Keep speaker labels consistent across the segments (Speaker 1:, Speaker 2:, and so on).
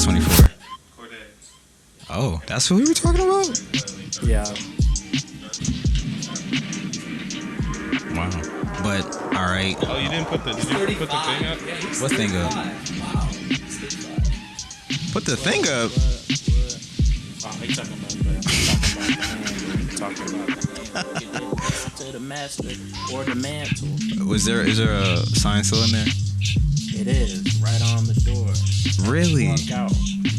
Speaker 1: What's 24? Oh, that's who we were talking about?
Speaker 2: Yeah.
Speaker 1: Wow. But, alright.
Speaker 3: Oh, you didn't put the, did you put the thing up?
Speaker 1: What thing up?
Speaker 2: Wow.
Speaker 1: Put the thing up?
Speaker 2: Oh, you talking about to the master or the mantle.
Speaker 1: Is there a sign still in there?
Speaker 2: It is, right on the door.
Speaker 1: Really?
Speaker 2: Walk out.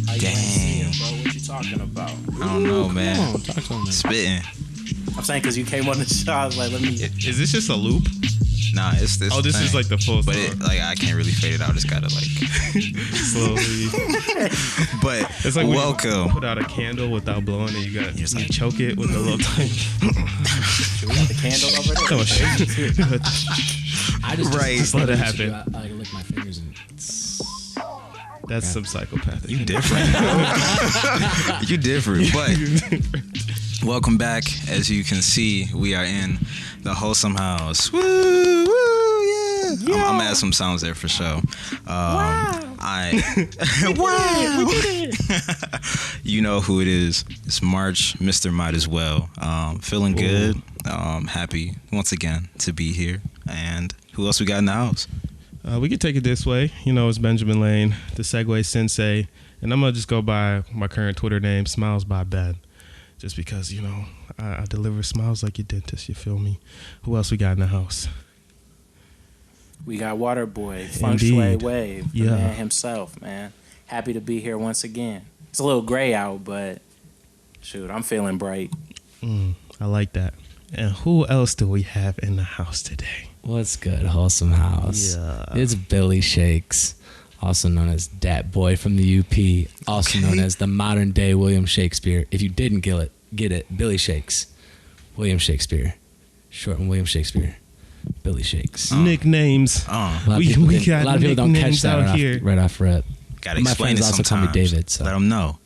Speaker 2: How you
Speaker 1: Dang.
Speaker 2: see it, bro? What you talking about?
Speaker 1: I don't know, man.
Speaker 2: Come on, talk to me.
Speaker 1: Spitting.
Speaker 2: I'm saying because you came on the show, I was like, let me.
Speaker 3: Is this just a loop?
Speaker 1: Nah, it's this.
Speaker 3: Oh, this
Speaker 1: thing.
Speaker 3: is like the full
Speaker 1: But
Speaker 3: song.
Speaker 1: it, like, I can't really fade it out. It's gotta like
Speaker 3: Slowly.
Speaker 1: But
Speaker 3: It's like when
Speaker 1: welcome.
Speaker 3: you put out a candle without blowing it. You got
Speaker 1: Just
Speaker 3: to
Speaker 1: like-
Speaker 3: choke it with a little tiny.
Speaker 2: We got the candle over there.
Speaker 3: Oh, shit.
Speaker 4: I just
Speaker 1: Right.
Speaker 3: Just let it happen.
Speaker 4: I lick my fingers and
Speaker 3: That's some psychopathic.
Speaker 1: You different. You different. But welcome back. As you can see, we are in the wholesome house. Woo, woo, yeah. I'm gonna add some sounds there for sure. Wow. Wow. You know who it is. It's March. Mr. Might as well. Feeling good. Happy once again to be here. And who else we got in the house?
Speaker 3: We could take it this way. You know, it's Benjamin Lane, the Segway Sensei. And I'm going to just go by my current Twitter name, Smiles by Ben. Just because, you know, I deliver smiles like a dentist, you feel me? Who else we got in the house?
Speaker 2: We got Waterboy, Feng Shui
Speaker 3: Indeed.
Speaker 2: Wave, the
Speaker 3: Yeah.
Speaker 2: man himself, man. Happy to be here once again. It's a little gray out, but shoot, I'm feeling bright.
Speaker 3: I like that. And who else do we have in the house today?
Speaker 4: what's good, wholesome house?
Speaker 3: Yeah.
Speaker 4: It's Billy Shakes, also known as Dat Boy from the UP, also known as the modern day William Shakespeare. If you didn't get it, Billy Shakes, William Shakespeare, short and William Shakespeare, Billy Shakes.
Speaker 3: Nicknames.
Speaker 4: A lot of
Speaker 3: We
Speaker 4: people,
Speaker 3: got
Speaker 4: a lot of people don't catch
Speaker 3: nicknames
Speaker 4: that
Speaker 3: out here.
Speaker 4: right off rip.
Speaker 1: Gotta
Speaker 4: My
Speaker 1: explain
Speaker 4: friends
Speaker 1: it
Speaker 4: also
Speaker 1: sometimes.
Speaker 4: call me David, so.
Speaker 1: Let them know.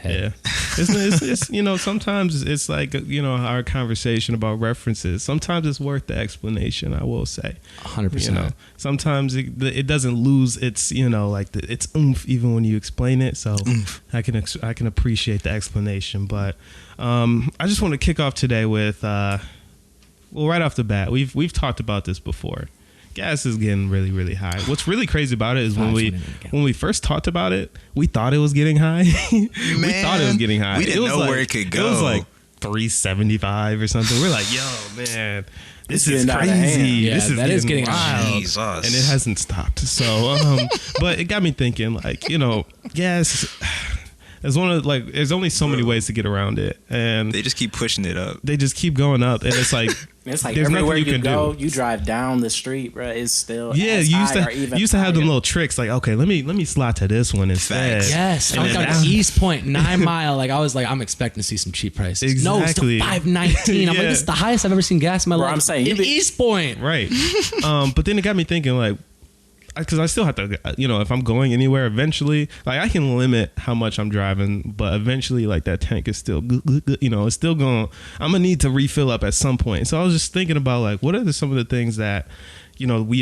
Speaker 3: Yeah, it's you know, sometimes it's like, you know, our conversation about references. Sometimes it's worth the explanation. I will say,
Speaker 4: 100%.
Speaker 3: you know, sometimes it doesn't lose its, you know, like its oomph even when you explain it. So I can appreciate the explanation. But I just want to kick off today with well, right off the bat, we've talked about this before. Gas is getting really, really high. What's really crazy about it is when we first talked about it, we thought it was getting high. We thought it was getting high.
Speaker 1: We didn't know
Speaker 3: like,
Speaker 1: where it could go.
Speaker 3: It was like 375 or something. We're like, yo, man, this is
Speaker 2: getting out of hand.
Speaker 3: crazy.
Speaker 4: Yeah,
Speaker 3: this is
Speaker 4: that is
Speaker 3: getting
Speaker 4: getting
Speaker 3: wild.
Speaker 1: Jesus.
Speaker 3: And it hasn't stopped. So, but it got me thinking, like, you know, gas. There's there's only so many ways to get around it, and
Speaker 1: They just keep pushing it up.
Speaker 3: they just keep going up, and it's like
Speaker 2: It's like
Speaker 3: there's
Speaker 2: everywhere
Speaker 3: nothing
Speaker 2: you
Speaker 3: can
Speaker 2: go,
Speaker 3: do.
Speaker 2: you drive down the street, bro. It's still
Speaker 3: Yeah,
Speaker 2: as
Speaker 3: you
Speaker 2: high or even
Speaker 3: used to have them
Speaker 2: higher.
Speaker 3: little tricks, like, okay, let me slide to this one instead.
Speaker 1: Facts.
Speaker 4: Yes, I
Speaker 3: And
Speaker 4: went
Speaker 3: then
Speaker 4: down to
Speaker 3: now-
Speaker 4: East Point, 9 Mile. Like I was like, I'm expecting to see some cheap prices. No, it's
Speaker 3: Exactly.
Speaker 4: still $5.19. I'm like,
Speaker 3: Yeah.
Speaker 4: this is the highest I've ever seen gas in my
Speaker 2: Bro,
Speaker 4: life.
Speaker 2: I'm saying, you
Speaker 4: in
Speaker 2: be-
Speaker 4: East Point.
Speaker 3: Right. But then it got me thinking, like, because I still have to, you know, if I'm going anywhere, eventually, like, I can limit how much I'm driving, but eventually, like, that tank is still, you know, it's still going, I'm going to need to refill up at some point. So I was just thinking about, like, what are some of the things that, you know, we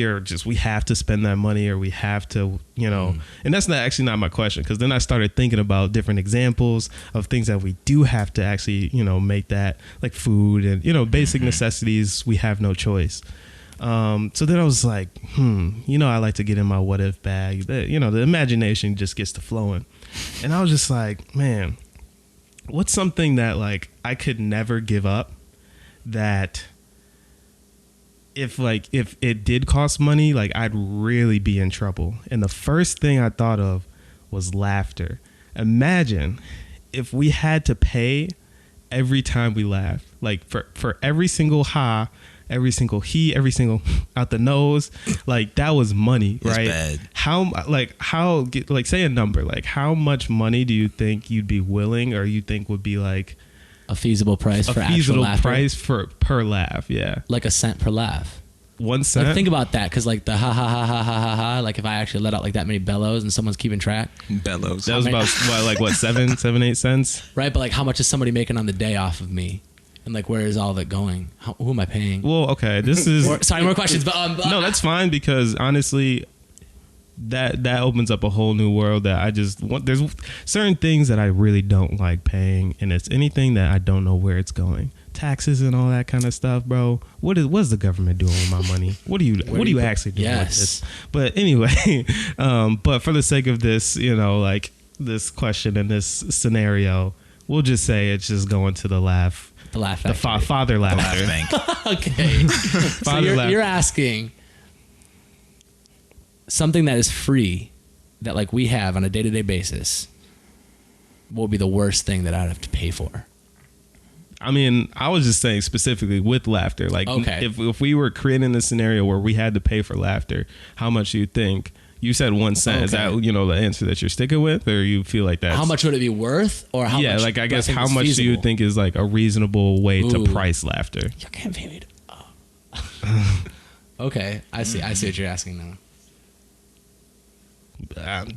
Speaker 3: have to spend that money, or we have to, you know, and that's actually not my question, because then I started thinking about different examples of things that we do have to actually, you know, make that, like food and, you know, basic necessities, we have no choice. So then I was like, you know, I like to get in my what if bag. You know, the imagination just gets to flowing. And I was just like, man, what's something that, like, I could never give up, that if it did cost money, like, I'd really be in trouble. And the first thing I thought of was laughter. Imagine if we had to pay every time we laugh, like for every single ha, every single he, every single out the nose, like, that was money,
Speaker 1: It's
Speaker 3: right?
Speaker 1: bad.
Speaker 3: How say a number, like, how much money do you think you'd be willing, or you think would be like
Speaker 4: A feasible price
Speaker 3: a
Speaker 4: for actual
Speaker 3: feasible
Speaker 4: laughter.
Speaker 3: price for per laugh? Yeah,
Speaker 4: Like a cent per laugh.
Speaker 3: 1 cent.
Speaker 4: Like, think about that, because like the ha ha ha ha ha ha ha. Like if I actually let out like that many bellows and someone's keeping track,
Speaker 1: Bellows.
Speaker 3: That was about what 7, 8 cents.
Speaker 4: right? But like, how much is somebody making on the day off of me? And like, where is all of it going? Who am I paying?
Speaker 3: Well, okay, this is
Speaker 4: Sorry, more questions. But
Speaker 3: no, that's fine, because honestly, that opens up a whole new world that I just want. There's certain things that I really don't like paying, and it's anything that I don't know where it's going. Taxes and all that kind of stuff, bro. What's the government doing with my money? What are you actually doing with this? But anyway, but for the sake of this, like this question and this scenario, we'll just say it's just going to the laugh.
Speaker 4: The laugh.
Speaker 3: The father laughter.
Speaker 1: Bank.
Speaker 4: Okay. So you're asking something that is free, that like we have on a day-to-day basis. What would be the worst thing that I'd have to pay for?
Speaker 3: I mean, I was just saying specifically with laughter. Like,
Speaker 4: okay.
Speaker 3: if we were creating a scenario where we had to pay for laughter, how much do you think? You said 1 cent.
Speaker 4: Okay.
Speaker 3: Is that the answer that you're sticking with, or you feel like that?
Speaker 4: How much would it be worth, or how much?
Speaker 3: Yeah, like I guess
Speaker 4: think
Speaker 3: how
Speaker 4: is
Speaker 3: much
Speaker 4: feasible?
Speaker 3: do you think is like a reasonable way to price laughter?
Speaker 4: You can't pay me. Okay, I see. I see what you're asking now.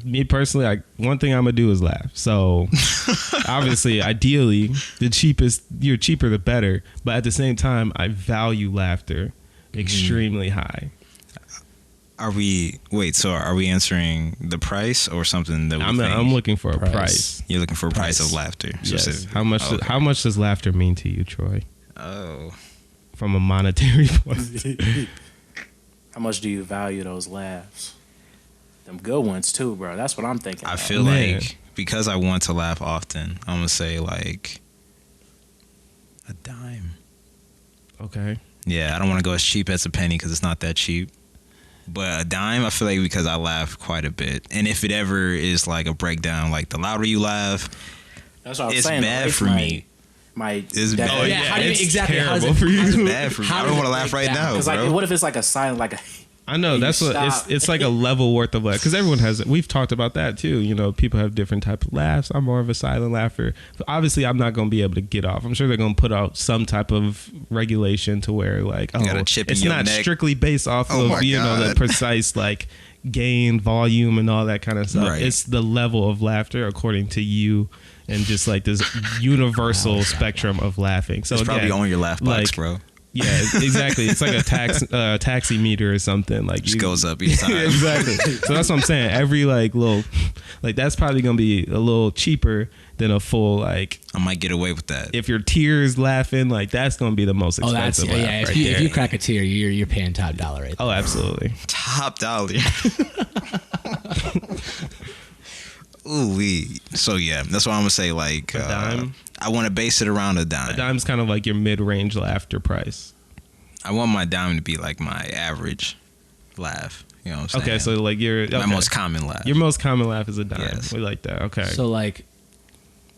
Speaker 3: Me personally, one thing I'm gonna do is laugh. So obviously, ideally, you're cheaper the better. But at the same time, I value laughter extremely high.
Speaker 1: Are we answering the price or something that
Speaker 3: I'm looking for a price.
Speaker 1: You're looking for a price of laughter.
Speaker 3: Yes. How much does laughter mean to you, Troy?
Speaker 1: Oh,
Speaker 3: from a monetary point.
Speaker 2: How much do you value those laughs? Them good ones too, bro. That's what I'm thinking.
Speaker 1: I feel like because I want to laugh often, I'm gonna say like a dime.
Speaker 3: Okay.
Speaker 1: Yeah, I don't want to go as cheap as a penny because it's not that cheap. But a dime, I feel like because I laugh quite a bit, and if it ever is like a breakdown, like the louder you laugh,
Speaker 2: that's what I was
Speaker 1: it's
Speaker 2: saying.
Speaker 1: bad for me.
Speaker 2: It's
Speaker 1: bad.
Speaker 3: Oh, yeah,
Speaker 4: how do you
Speaker 3: it's
Speaker 4: exactly?
Speaker 3: terrible for you.
Speaker 1: It's bad for me. I don't want to laugh right now,
Speaker 2: Because
Speaker 1: bro.
Speaker 2: like, what if it's like a silent, like a?
Speaker 3: I know that's what it's like a level worth of laugh because everyone has it. We've talked about that too. People have different types of laughs. I'm more of a silent laugher. But obviously, I'm not going to be able to get off. I'm sure they're going to put out some type of regulation to where like, it's not strictly based off of the precise like gain, volume, and all that kind of stuff.
Speaker 1: Right.
Speaker 3: It's the level of laughter according to you. And just like this universal spectrum of laughing. So
Speaker 1: it's probably on your laugh box, bro.
Speaker 3: Yeah, exactly. It's like a taxi meter or something. Like
Speaker 1: just goes up each time.
Speaker 3: Exactly. So that's what I'm saying. Every like little, like that's probably gonna be a little cheaper than a full like.
Speaker 1: I might get away with that.
Speaker 3: If your tears laughing, like that's gonna be the most expensive.
Speaker 4: If you crack a tear, you're paying top dollar right there.
Speaker 3: Oh, absolutely.
Speaker 1: Top dollar. Ooh wee. So yeah, that's why I'm gonna say like
Speaker 3: a dime.
Speaker 1: I want to base it around a dime.
Speaker 3: A dime's kind of like your mid-range laughter price.
Speaker 1: I want my dime to be like my average laugh. You know what I'm saying?
Speaker 3: Okay, so like
Speaker 1: my most common laugh.
Speaker 3: Your most common laugh is a dime.
Speaker 1: Yes.
Speaker 3: We like that. Okay.
Speaker 4: So like,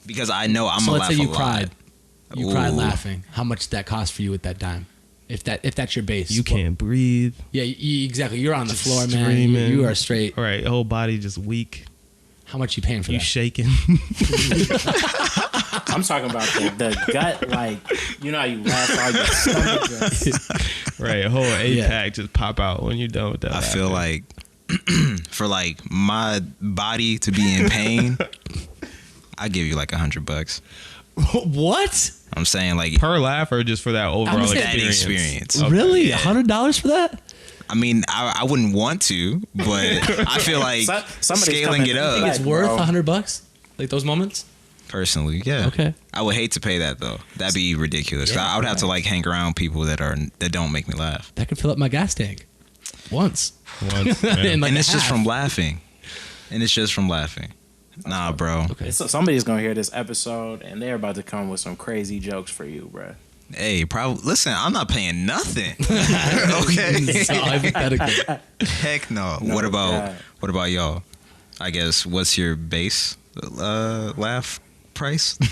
Speaker 1: because I know I'm
Speaker 4: so
Speaker 1: gonna
Speaker 4: let's
Speaker 1: laugh
Speaker 4: say you
Speaker 1: a
Speaker 4: cried.
Speaker 1: lot.
Speaker 4: You cried laughing. How much did that cost for you with that dime? If that's your base,
Speaker 3: you can't breathe.
Speaker 4: Yeah, exactly. You're on the floor, man.
Speaker 3: Screaming.
Speaker 4: You are straight.
Speaker 3: All right, whole body just weak.
Speaker 4: How much you paying for
Speaker 3: you
Speaker 4: that?
Speaker 3: Shaking.
Speaker 2: I'm talking about the gut, like how you laugh all your stomach.
Speaker 3: Right, a whole 8-pack just pop out when you're done with that.
Speaker 1: I feel like for like my body to be in pain, I give you like $100.
Speaker 4: What?
Speaker 1: I'm saying like
Speaker 3: per laugh or just for that overall
Speaker 1: experience.
Speaker 3: Okay.
Speaker 4: Really, $100 for that?
Speaker 1: I mean, I wouldn't want to, but I feel like scaling it up.
Speaker 4: You think it's worth $100? Like those moments?
Speaker 1: Personally, yeah.
Speaker 4: Okay.
Speaker 1: I would hate to pay that though. That'd be ridiculous. Yeah, I would have to like hang around people that don't make me laugh.
Speaker 4: That could fill up my gas tank. Once.
Speaker 1: And it's just from laughing. Nah, bro.
Speaker 2: Okay. So somebody's gonna hear this episode and they're about to come with some crazy jokes for you, bro.
Speaker 1: Hey, probably. Listen, I'm not paying nothing. Okay.
Speaker 4: So hypothetical.
Speaker 1: Heck no. What about y'all? I guess what's your base laugh price? Per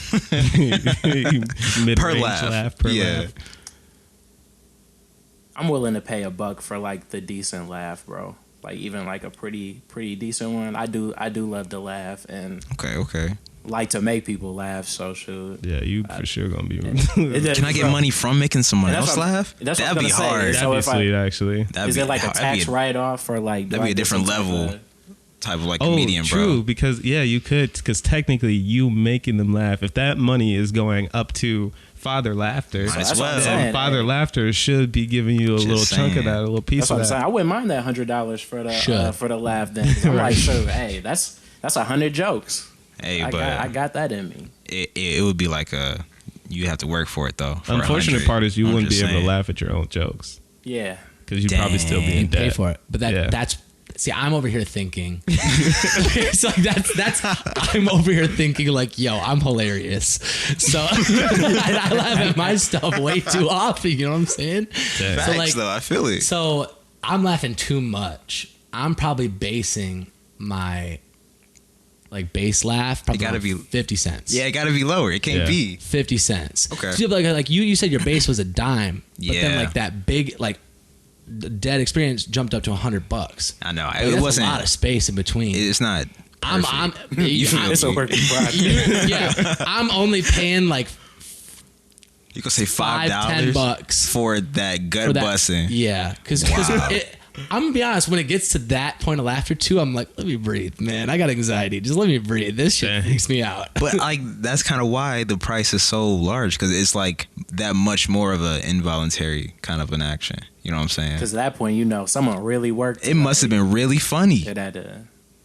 Speaker 1: laugh.
Speaker 3: Per laugh.
Speaker 2: I'm willing to pay $1 for like the decent laugh, bro. Like even like a pretty decent one. I do love to laugh and
Speaker 1: okay.
Speaker 2: Like to make people laugh, so shoot.
Speaker 3: Yeah, you for sure gonna be.
Speaker 1: Can I get money from making someone else laugh? That'd be hard.
Speaker 3: That'd be sweet, actually.
Speaker 2: Is it like a tax write off or like?
Speaker 1: That'd be a different level type of like comedian,
Speaker 3: true,
Speaker 1: bro.
Speaker 3: because you could, because technically you making them laugh, if that money is going up to Father Laughter,
Speaker 1: Might as
Speaker 2: that's what I'm
Speaker 1: well.
Speaker 2: saying.
Speaker 3: Father Laughter should be giving you a
Speaker 1: Just
Speaker 3: little chunk of
Speaker 1: saying.
Speaker 3: that, a little piece
Speaker 2: That's what
Speaker 3: of
Speaker 2: I'm saying.
Speaker 3: that.
Speaker 2: I wouldn't mind that $100
Speaker 4: Should.
Speaker 2: for the laugh. Then 'Cause I'm
Speaker 3: Right.
Speaker 2: like, so hey, that's 100 jokes.
Speaker 1: Hey,
Speaker 2: I
Speaker 1: but
Speaker 2: got that in me.
Speaker 1: it would be like you have to work for it though. For
Speaker 3: Unfortunate
Speaker 1: 100.
Speaker 3: part is you
Speaker 1: I'm
Speaker 3: wouldn't be
Speaker 1: just
Speaker 3: able to
Speaker 1: saying.
Speaker 3: laugh at your own jokes
Speaker 2: Yeah.
Speaker 3: because you'd probably still be in
Speaker 4: and pay
Speaker 3: debt.
Speaker 4: for it. But
Speaker 3: Yeah.
Speaker 4: that's see, I'm over here thinking. It's like that's I'm over here thinking like, yo, I'm hilarious. So I laugh at my stuff way too often. You know what I'm saying?
Speaker 3: Yeah.
Speaker 1: Facts,
Speaker 4: So like,
Speaker 1: though, I feel it.
Speaker 4: so I'm laughing too much. I'm probably basing my like base laugh probably
Speaker 1: gotta
Speaker 4: on
Speaker 1: be-
Speaker 4: 50 cents.
Speaker 1: Yeah, it got to be lower. It can't
Speaker 3: Yeah.
Speaker 1: be.
Speaker 4: 50 cents.
Speaker 1: Okay.
Speaker 4: So like you said your base was a dime, but then
Speaker 1: Yeah.
Speaker 4: like that big like the dead experience jumped up to $100.
Speaker 1: I know.
Speaker 4: Like,
Speaker 1: It
Speaker 4: that's
Speaker 1: wasn't.
Speaker 4: a lot of space in between.
Speaker 1: It's not.
Speaker 4: I'm
Speaker 1: You feel
Speaker 2: It's a
Speaker 1: me?
Speaker 2: work in progress.
Speaker 4: yeah. I'm only paying like
Speaker 1: You could say
Speaker 4: $5,
Speaker 1: $5
Speaker 4: $10
Speaker 1: for that gut
Speaker 4: for that.
Speaker 1: busting.
Speaker 4: Yeah, because
Speaker 1: Wow.
Speaker 4: I'm gonna be honest. When it gets to that point of laughter too, I'm like, let me breathe, man. I got anxiety. Just let me breathe. This shit
Speaker 3: Dang.
Speaker 4: freaks me out.
Speaker 1: But like that's kind of why the price is so large because it's like that much more of an involuntary kind of an action. You know what I'm saying?
Speaker 2: Because at that point, you know, someone really worked.
Speaker 1: It must have been really funny.
Speaker 2: It had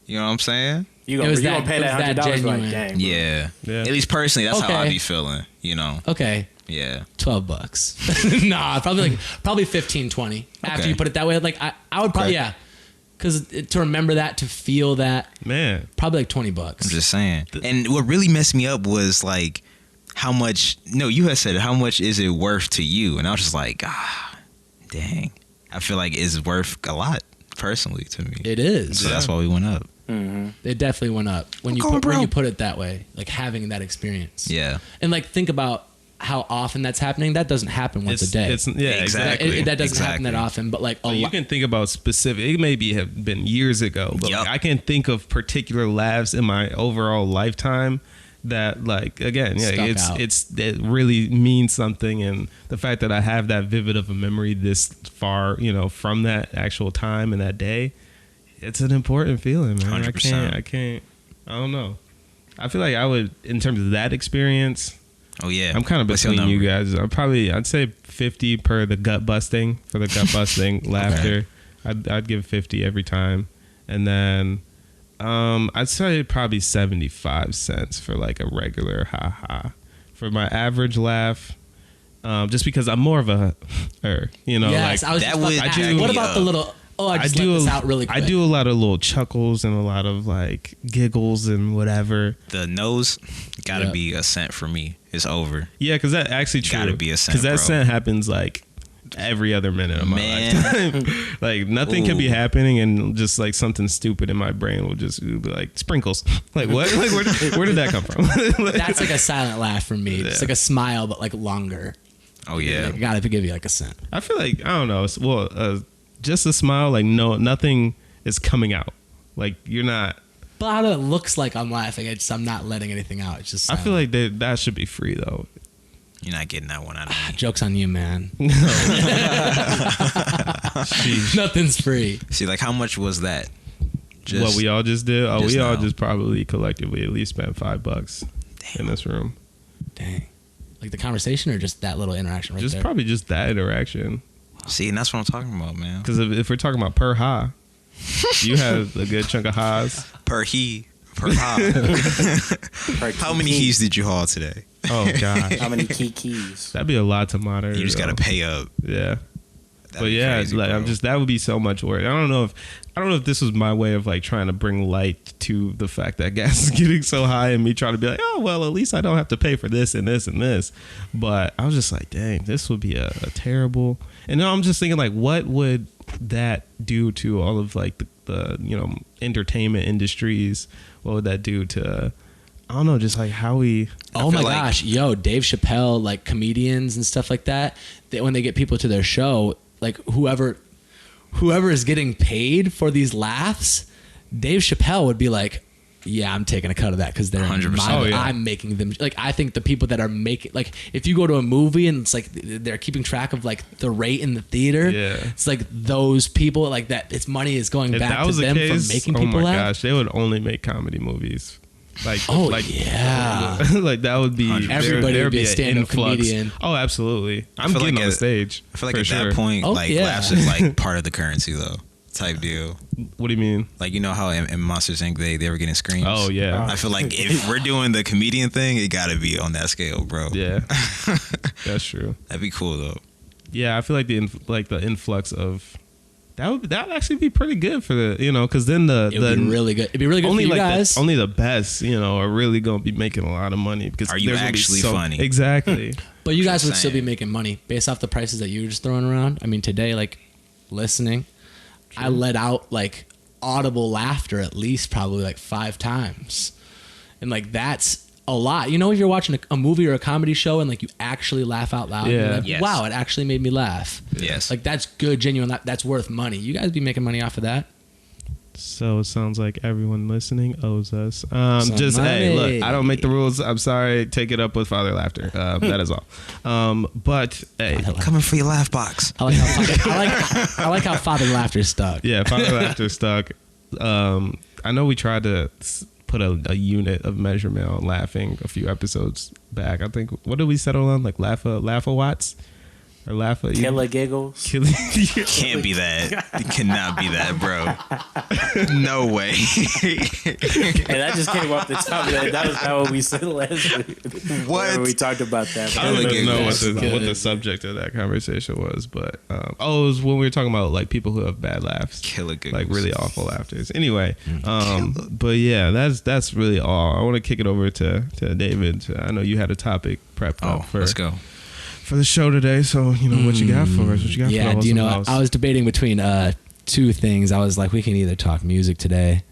Speaker 1: You know what I'm saying?
Speaker 2: you
Speaker 4: It
Speaker 2: gonna,
Speaker 4: was
Speaker 2: you
Speaker 4: that-
Speaker 2: gonna pay
Speaker 4: it
Speaker 2: that
Speaker 4: was that
Speaker 2: $100 like,
Speaker 4: genuine.
Speaker 2: dang. bro.
Speaker 1: Yeah.
Speaker 3: Yeah.
Speaker 1: At least personally, that's how I
Speaker 4: Okay.
Speaker 1: be feeling. You know?
Speaker 4: Okay,
Speaker 1: Yeah.
Speaker 4: $12. Nah, probably 15, 20. After
Speaker 1: Okay.
Speaker 4: you put it that way, like I would probably
Speaker 1: Okay.
Speaker 4: because to remember that, to feel that,
Speaker 3: Man,
Speaker 4: probably like $20.
Speaker 1: I'm just saying. And what really messed me up was like how much. No, you had said how much is it worth to you, and I was just like, dang. I feel like it's worth a lot personally to me.
Speaker 4: It is.
Speaker 1: So that's why we went up.
Speaker 4: It definitely went up when you
Speaker 1: Come on,
Speaker 4: put, when
Speaker 1: bro.
Speaker 4: you put it that way, like having that experience.
Speaker 1: Yeah.
Speaker 4: And like think about how often that's happening. That doesn't happen once a day.
Speaker 1: Exactly.
Speaker 4: That doesn't happen that often. But like a
Speaker 3: You
Speaker 4: lot.
Speaker 3: can think about specific. It maybe have been years ago, but
Speaker 1: Yup.
Speaker 3: like, I can think of particular laughs in my overall lifetime that, like, again, yeah,
Speaker 4: Stuck out.
Speaker 3: it really means something, and the fact that I have that vivid of a memory this far, from that actual time and that day, it's an important feeling, man.
Speaker 1: 100%.
Speaker 3: I don't know. I feel like I would, in terms of that experience.
Speaker 1: Oh yeah.
Speaker 3: I'm kind of
Speaker 1: What's your
Speaker 3: between you
Speaker 1: number?
Speaker 3: guys. I'd say 50 per the gut busting for the gut busting laughter. I'd give 50 every time, and then I'd say probably 75 cents for like a regular ha for my average laugh. Just because I'm more of a,
Speaker 4: Yes,
Speaker 3: like
Speaker 4: I was
Speaker 1: that
Speaker 4: just about
Speaker 1: would
Speaker 4: to ask,
Speaker 1: jack
Speaker 4: what
Speaker 1: me
Speaker 4: about the
Speaker 1: up.
Speaker 4: little? Oh, I just let this out really quick.
Speaker 3: I do a lot of little chuckles and a lot of like giggles and whatever.
Speaker 1: The nose gotta
Speaker 4: Yep.
Speaker 1: be a cent for me. It's over.
Speaker 3: Yeah, because that actually true.
Speaker 1: Gotta be a cent,
Speaker 3: Because that
Speaker 1: bro.
Speaker 3: scent happens like every other minute of my
Speaker 1: Man.
Speaker 3: lifetime. Like nothing could be
Speaker 1: Ooh.
Speaker 3: happening, and just like something stupid in my brain will just be like sprinkles. Like what? Like where did that come from? Like,
Speaker 4: That's like a silent laugh for me. It's
Speaker 3: Yeah.
Speaker 4: like a smile, but like longer.
Speaker 1: Oh yeah.
Speaker 4: Like, I gotta give you like a cent.
Speaker 3: I feel like I don't know. Just a smile. Like nothing is coming out. Like you're not.
Speaker 4: But I don't know, it looks like I'm laughing. I'm not letting anything out. It's just
Speaker 3: I feel like that should be free though.
Speaker 1: You're not getting that one out of me.
Speaker 4: joke's on you, man.
Speaker 3: Sheesh.
Speaker 4: Nothing's free.
Speaker 1: See, like how much was that?
Speaker 3: What we all just did? Oh,
Speaker 1: just
Speaker 3: we all
Speaker 1: now.
Speaker 3: just probably collectively at least spent $5 in this room.
Speaker 4: Dang. Like the conversation or just that little interaction right
Speaker 3: Just
Speaker 4: there?
Speaker 3: probably just that interaction.
Speaker 1: See, and that's what I'm talking about, man.
Speaker 3: Because if we're talking about per ha, you have a good chunk of ha's.
Speaker 1: Per ha. How many he's did you haul today?
Speaker 3: Oh gosh,
Speaker 2: How many keys?
Speaker 3: that'd be a lot to monitor.
Speaker 1: You just gotta
Speaker 3: though.
Speaker 1: pay up.
Speaker 3: Yeah,
Speaker 1: That'd
Speaker 3: but
Speaker 1: be
Speaker 3: yeah,
Speaker 1: crazy,
Speaker 3: like
Speaker 1: bro.
Speaker 3: that would be so much work. I don't know if this was my way of like trying to bring light to the fact that gas is getting so high, and me trying to be like, oh well, at least I don't have to pay for this and this and this. But I was just like, dang, this would be a terrible. And now I'm just thinking like, what would that do to all of like the entertainment industries? What would that do to I don't know, just like how we.
Speaker 4: Oh
Speaker 1: feel
Speaker 4: my
Speaker 1: like-
Speaker 4: gosh, yo, Dave Chappelle, like comedians and stuff like that, when they get people to their show, like whoever is getting paid for these laughs, Dave Chappelle would be like, yeah, I'm taking a cut of that because they're
Speaker 1: 100%.
Speaker 3: Oh, yeah.
Speaker 4: I'm making them like I think the people that are making like if you go to a movie and it's like they're keeping track of like the rate in the theater,
Speaker 3: Yeah.
Speaker 4: it's like those people like that. Its money is going
Speaker 3: If
Speaker 4: back
Speaker 3: that
Speaker 4: to
Speaker 3: was the
Speaker 4: them
Speaker 3: case,
Speaker 4: for making
Speaker 3: oh
Speaker 4: people
Speaker 3: my
Speaker 4: laugh.
Speaker 3: gosh, they would only make comedy movies. Like,
Speaker 4: Oh,
Speaker 3: like,
Speaker 4: yeah.
Speaker 3: like that would be
Speaker 4: Everybody
Speaker 3: there'd
Speaker 4: would be a
Speaker 3: an
Speaker 4: stand-up
Speaker 3: influx.
Speaker 4: comedian.
Speaker 3: Oh, absolutely. I'm
Speaker 1: feel
Speaker 3: getting
Speaker 1: like
Speaker 3: on
Speaker 1: at-
Speaker 3: the stage.
Speaker 1: I feel like
Speaker 3: for
Speaker 1: at
Speaker 3: sure.
Speaker 1: that point,
Speaker 4: Oh,
Speaker 1: like
Speaker 4: yeah.
Speaker 1: laughs is like part of the currency though, type deal.
Speaker 3: What do you mean?
Speaker 1: Like you know how in Monsters Inc. they were getting screams.
Speaker 3: Oh yeah,
Speaker 1: I feel like if we're doing the comedian thing, it gotta be on that scale, bro.
Speaker 3: yeah, that's true.
Speaker 1: That'd be cool though.
Speaker 3: Yeah, I feel like the influx of that would actually be pretty good for the because then
Speaker 4: It'd be really good. It'd be really good
Speaker 3: only
Speaker 4: for you
Speaker 3: like
Speaker 4: guys.
Speaker 3: only the best are really gonna be making a lot of money because
Speaker 1: Are you
Speaker 3: there's gonna be
Speaker 1: actually
Speaker 3: so-
Speaker 1: funny?
Speaker 3: Exactly.
Speaker 4: But you guys
Speaker 1: Just
Speaker 4: would still be
Speaker 1: saying.
Speaker 4: making money based off the prices that you were just throwing around. I mean, today, like listening, I let out like audible laughter at least probably like 5 times, and like that's a lot. You know, if you're watching a movie or a comedy show and like you actually laugh out loud, you're
Speaker 3: Yeah.
Speaker 4: like,
Speaker 1: Yes.
Speaker 4: wow, it actually made me laugh.
Speaker 1: Yes.
Speaker 4: Like that's good, genuine. That's worth money. You guys be making money off of that.
Speaker 3: So it sounds like everyone listening owes us.
Speaker 4: Some
Speaker 3: Just hey,
Speaker 4: money.
Speaker 3: look, I don't make the rules. I'm sorry. Take it up with Father Laughter. That is all. But hey,
Speaker 1: Coming for your laugh box.
Speaker 4: I like how I like how Father Laughter stuck.
Speaker 3: yeah, Father Laughter stuck. I know we tried to put a unit of measurement on laughing a few episodes back. I think what did we settle on? Like laugh-a watts or laugh-a
Speaker 2: Killer giggles.
Speaker 1: Can't be that. It cannot be that, bro. No way.
Speaker 2: And that just came off the top of that. That was not what we said last week.
Speaker 1: What?
Speaker 2: Whenever we talked about that.
Speaker 3: I don't even know what
Speaker 4: That's good.
Speaker 3: the subject of that conversation was, but it was when we were talking about like people who have bad laughs,
Speaker 1: Killer giggles.
Speaker 3: like really awful laughters. Anyway, but yeah, that's really all. I want to kick it over to David. I know you had a topic prepped up for
Speaker 1: let's go.
Speaker 3: for the show today. So what you got for us? What you got?
Speaker 4: Yeah,
Speaker 3: for
Speaker 4: do you know?
Speaker 3: House?
Speaker 4: I was debating between 2 things. I was like, we can either talk music today,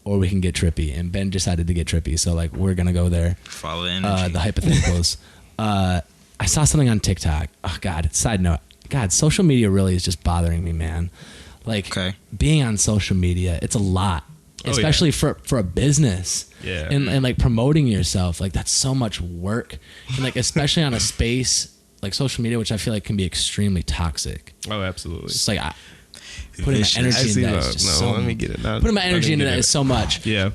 Speaker 4: or we can get trippy. And Ben decided to get trippy, so like we're gonna go there.
Speaker 1: Follow the energy.
Speaker 4: The hypotheticals. I saw something on TikTok. Oh God. Side note. God, social media really is just bothering me, man. Like being on social media, it's a lot, especially for a business.
Speaker 3: Yeah.
Speaker 4: And like promoting yourself, like that's so much work, and like especially on a space like social media, which I feel like can be extremely toxic.
Speaker 3: Oh, absolutely.
Speaker 4: It's like putting my
Speaker 1: Vicious.
Speaker 4: energy in that is just so.
Speaker 3: Let me get it.
Speaker 4: Putting my energy into that is so much.
Speaker 3: Yeah.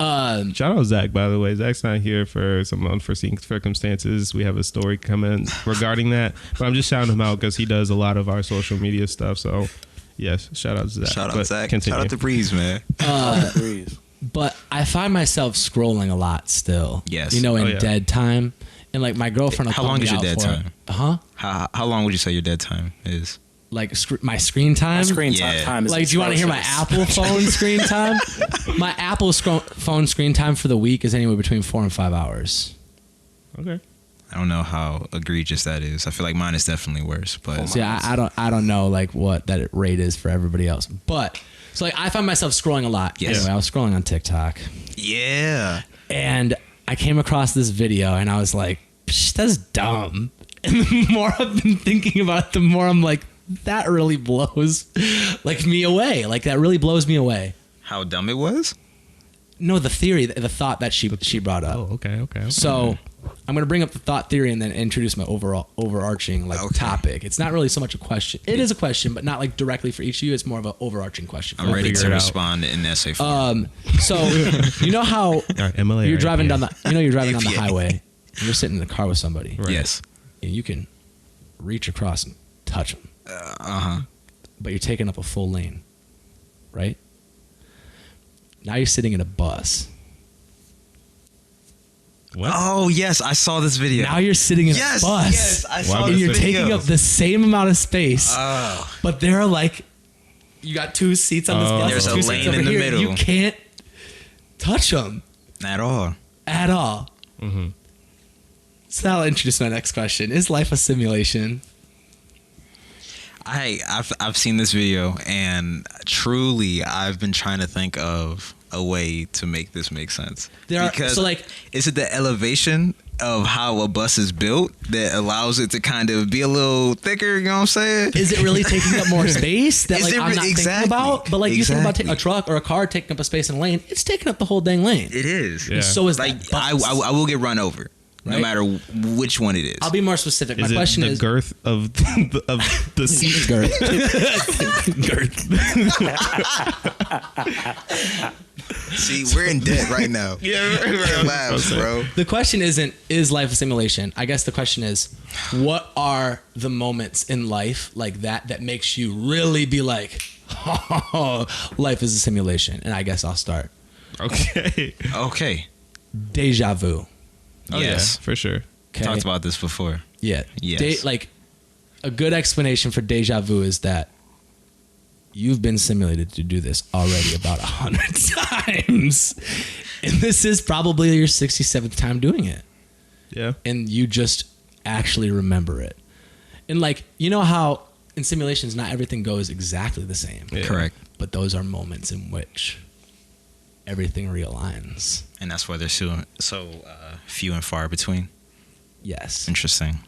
Speaker 3: Shout out Zach, by the way. Zach's not here for some unforeseen circumstances. We have a story coming regarding that, but I'm just shouting him out because he does a lot of our social media stuff. So, yes, shout out Zach.
Speaker 1: Shout
Speaker 3: But
Speaker 1: out Zach.
Speaker 3: continue.
Speaker 1: Shout out to Breeze, man.
Speaker 2: Breeze.
Speaker 4: But I find myself scrolling a lot still.
Speaker 1: Yes.
Speaker 4: You know, in
Speaker 3: Oh, yeah.
Speaker 4: dead time. And like my girlfriend will
Speaker 1: How
Speaker 4: call
Speaker 1: long
Speaker 4: me
Speaker 1: is your
Speaker 4: out
Speaker 1: dead
Speaker 4: for
Speaker 1: time?
Speaker 4: it. Uh-huh.
Speaker 1: How long would you say your dead time is?
Speaker 4: Like my screen time.
Speaker 2: Screen
Speaker 1: Yeah.
Speaker 2: time is
Speaker 4: Like, do you want to hear my
Speaker 2: atrocious.
Speaker 4: Apple phone screen time? My Apple phone screen time for the week is anywhere between 4 and 5 hours.
Speaker 3: Okay.
Speaker 1: I don't know how egregious that is. I feel like mine is definitely worse, but
Speaker 4: See, I don't know like what that rate is for everybody else. But so like I find myself scrolling a lot.
Speaker 1: Yes.
Speaker 4: Anyway, I was scrolling on TikTok
Speaker 1: yeah.
Speaker 4: and I came across this video and I was like, Psh, that's dumb. And the more I've been thinking about it, the more I'm like, that really blows like me away. Like that really blows me away.
Speaker 1: How dumb it was?
Speaker 4: No, the theory, the thought that she brought up.
Speaker 3: Oh, okay.
Speaker 4: So I'm going to bring up the thought theory and then introduce my overarching like topic. It's not really so much a question. It is a question, but not like directly for each of you. It's more of an overarching question.
Speaker 1: I'm ready
Speaker 3: figure
Speaker 1: to
Speaker 3: it out.
Speaker 1: respond in essay form.
Speaker 4: So you know how
Speaker 3: MLA,
Speaker 4: you're
Speaker 3: right?
Speaker 4: driving
Speaker 3: Yeah.
Speaker 4: down you're driving down the
Speaker 1: APA.
Speaker 4: highway. And you're sitting in the car with somebody.
Speaker 3: Right.
Speaker 1: Yes.
Speaker 4: And you can reach across and touch them. But you're taking up a full lane, right? Now you're sitting in a bus.
Speaker 3: What?
Speaker 1: Oh yes, I saw this video.
Speaker 4: Now you're sitting in
Speaker 1: yes,
Speaker 4: a bus.
Speaker 1: yes, I
Speaker 3: Wow,
Speaker 1: saw
Speaker 3: this
Speaker 4: and
Speaker 1: this
Speaker 4: you're
Speaker 1: video.
Speaker 4: taking up the same amount of space.
Speaker 1: Oh,
Speaker 4: But there are like, you got 2 seats on this bus.
Speaker 1: There's a
Speaker 4: 2 seats
Speaker 1: lane
Speaker 4: over
Speaker 1: in the
Speaker 4: here.
Speaker 1: middle.
Speaker 4: You can't touch them
Speaker 1: at all.
Speaker 4: at all.
Speaker 3: Mm-hmm.
Speaker 4: So now I'll introduce my next question. Is life a simulation?
Speaker 1: I've seen this video and truly I've been trying to think of a way to make this make sense.
Speaker 4: So like,
Speaker 1: is it the elevation of how a bus is built that allows it to kind of be a little thicker? You know what I'm saying?
Speaker 4: is it really taking up more space that
Speaker 1: Is
Speaker 4: like
Speaker 1: it
Speaker 4: I'm not
Speaker 1: exactly.
Speaker 4: thinking about? But like you think about
Speaker 1: Exactly.
Speaker 4: a truck or a car taking up a space in a lane, it's taking up the whole dang lane.
Speaker 1: It is.
Speaker 3: Yeah.
Speaker 4: And so is
Speaker 1: Like
Speaker 4: that bus.
Speaker 1: I will get run over no
Speaker 4: Right?
Speaker 1: matter which one it is.
Speaker 4: I'll be more specific. My
Speaker 3: Is it
Speaker 4: question
Speaker 3: the
Speaker 4: is
Speaker 3: girth of the seat?
Speaker 4: girth.
Speaker 1: See, we're in debt right now.
Speaker 3: Yeah,
Speaker 1: Laughs, bro.
Speaker 4: The question isn't, is life a simulation? I guess the question is, what are the moments in life like that makes you really be like, oh, life is a simulation? And I guess I'll start.
Speaker 3: Okay.
Speaker 1: Okay.
Speaker 4: Deja vu.
Speaker 3: Oh,
Speaker 1: Yes.
Speaker 3: yeah, for sure.
Speaker 4: Okay.
Speaker 1: Talked about this before.
Speaker 4: Yeah.
Speaker 1: Yes.
Speaker 4: Like a good explanation for deja vu is that you've been simulated to do this already about 100 times. And this is probably your 67th time doing it.
Speaker 3: Yeah.
Speaker 4: And you just actually remember it. And like, you know how in simulations not everything goes exactly the same.
Speaker 3: Yeah.
Speaker 1: Correct.
Speaker 4: But those are moments in which everything realigns.
Speaker 1: And that's why they're so few and far between.
Speaker 4: Yes.
Speaker 1: Interesting.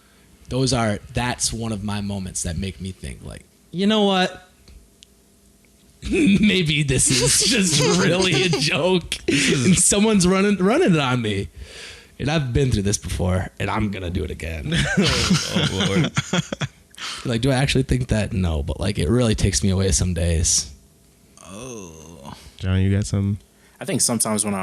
Speaker 4: That's one of my moments that make me think like, you know what? Maybe this is just really a joke. And someone's running it on me. And I've been through this before, and I'm gonna do it again.
Speaker 3: Oh Lord.
Speaker 4: Like, do I actually think that? No, but like, it really takes me away some days.
Speaker 1: Oh.
Speaker 3: John, you got some?
Speaker 2: I think sometimes when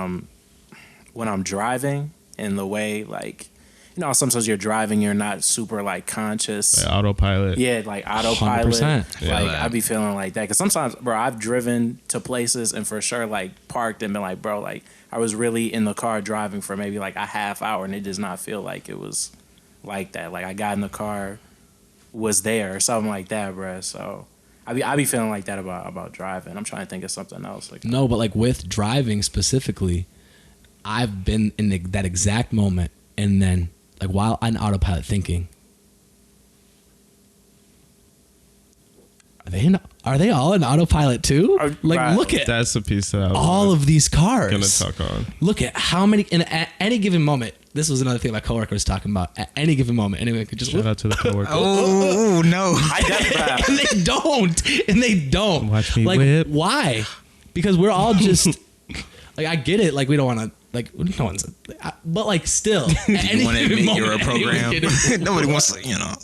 Speaker 2: I'm driving, in the way like, you know, sometimes you're driving, you're not super like conscious.
Speaker 3: Like autopilot.
Speaker 2: Yeah, like autopilot.
Speaker 4: 100%.
Speaker 3: Yeah.
Speaker 2: Like I be feeling like that because sometimes, bro, I've driven to places and for sure like parked and been like, bro, like I was really in the car driving for maybe like a half hour and it does not feel like it was like that. Like I got in the car, was there or something like that, bro. So I be feeling like that about driving. I'm trying to think of something else. Like
Speaker 4: No, but like with driving specifically, I've been in that exact moment, and then like while on autopilot thinking, are they all in autopilot too? Like
Speaker 2: Right.
Speaker 4: look at
Speaker 3: That's the piece that I was
Speaker 4: all of these cars.
Speaker 3: gonna talk on.
Speaker 4: Look at how many, and at any given moment, this was another thing my coworker was talking about. At any given moment, anyone could just
Speaker 3: Shout out to the coworker.
Speaker 1: Oh no.
Speaker 2: I definitely
Speaker 4: and they don't.
Speaker 3: Watch me
Speaker 4: like,
Speaker 3: whip.
Speaker 4: why? Because we're all just like, I get it. Like, we don't want to, like, no one's, but like, still,
Speaker 1: You want to admit you're a program? Nobody wants to, you know.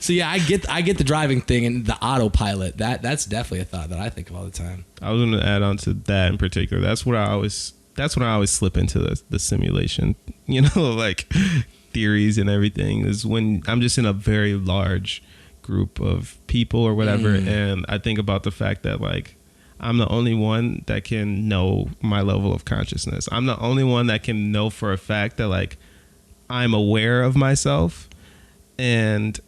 Speaker 4: So yeah, I get the driving thing and the autopilot. That's definitely a thought that I think of all the time.
Speaker 3: I was gonna add on to that in particular. That's when I always slip into the simulation, you know, like theories and everything, is when I'm just in a very large group of people or whatever, and I think about the fact that like I'm the only one that can know my level of consciousness. I'm the only one that can know for a fact that like I'm aware of myself, and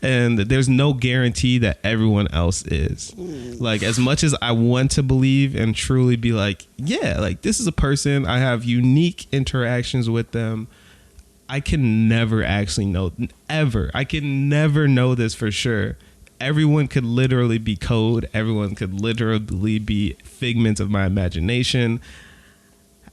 Speaker 3: and there's no guarantee that everyone else is. Like, as much as I want to believe and truly be like, yeah, like this is a person, I have unique interactions with them, I can never actually know, ever. I can never know this for sure. Everyone could literally be code. Everyone could literally be figments of my imagination.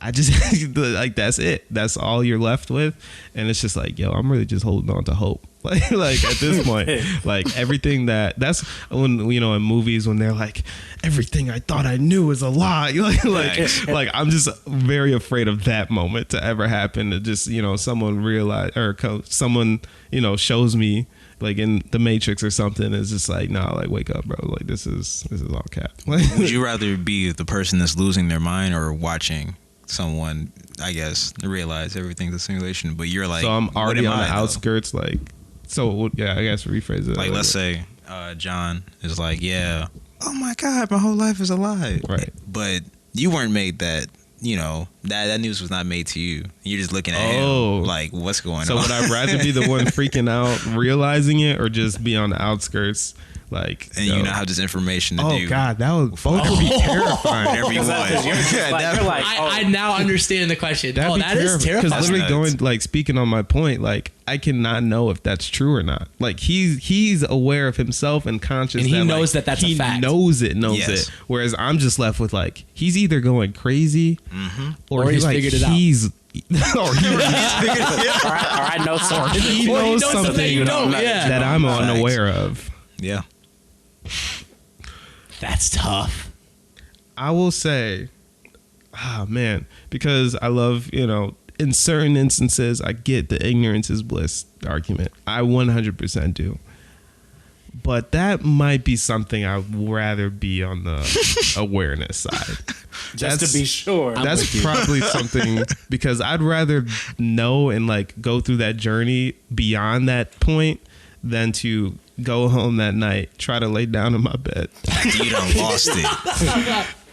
Speaker 3: I just like, that's it. That's all you're left with. And it's just like, yo, I'm really just holding on to hope. Like at this point, like everything that's when, you know, in movies when they're like, everything I thought I knew is a lie. Like I'm just very afraid of that moment to ever happen. To just, you know, someone realize or someone, you know, shows me like in the Matrix or something. It's just like, nah, like wake up, bro. Like this is all cap.
Speaker 1: Would you rather be the person that's losing their mind or watching someone, I guess, realize everything's a simulation, but you're like,
Speaker 3: so I'm already
Speaker 1: what am
Speaker 3: on the
Speaker 1: I, though?
Speaker 3: outskirts, like, so yeah, I guess rephrase it.
Speaker 1: Like, let's say John is like, yeah, oh my God, my whole life is a lie.
Speaker 3: Right.
Speaker 1: But you weren't made that, you know, that news was not made to you. You're just looking at
Speaker 3: Oh.
Speaker 1: him like, what's going
Speaker 3: So
Speaker 1: on?
Speaker 3: would I rather be the one freaking out, realizing it, or just be on the outskirts, Like,
Speaker 1: And you know how this information to
Speaker 3: oh
Speaker 1: do.
Speaker 3: God, that would both would be terrifying.
Speaker 1: Whatever you want.
Speaker 2: You're like,
Speaker 4: I now understand the question.
Speaker 3: That'd
Speaker 4: Oh,
Speaker 3: be
Speaker 4: that is terrifying.
Speaker 3: Because literally
Speaker 1: That's
Speaker 3: going, like, speaking on my point, like, I cannot know if that's true or not. Like, he's aware of himself and conscious,
Speaker 4: And he
Speaker 3: that,
Speaker 4: knows
Speaker 3: like,
Speaker 4: that that's a fact.
Speaker 3: He knows it.
Speaker 1: Yes.
Speaker 3: Whereas I'm just left with, like, he's either going crazy,
Speaker 4: Or he's
Speaker 3: like,
Speaker 4: figured it out.
Speaker 3: or
Speaker 2: I know something.
Speaker 3: he
Speaker 4: Or he
Speaker 3: knows
Speaker 4: knows something
Speaker 3: something
Speaker 4: you don't, yeah.
Speaker 3: that I'm
Speaker 1: Facts.
Speaker 3: unaware of.
Speaker 1: Yeah.
Speaker 4: That's tough.
Speaker 3: I will say, man, because I love, in certain instances, I get the ignorance is bliss argument. I 100% do. But that might be something I'd rather be on the awareness side.
Speaker 2: Just to be sure.
Speaker 3: That's probably something, because I'd rather know and, like, go through that journey beyond that point than to go home that night, try to lay down in my bed.
Speaker 1: After you done lost it.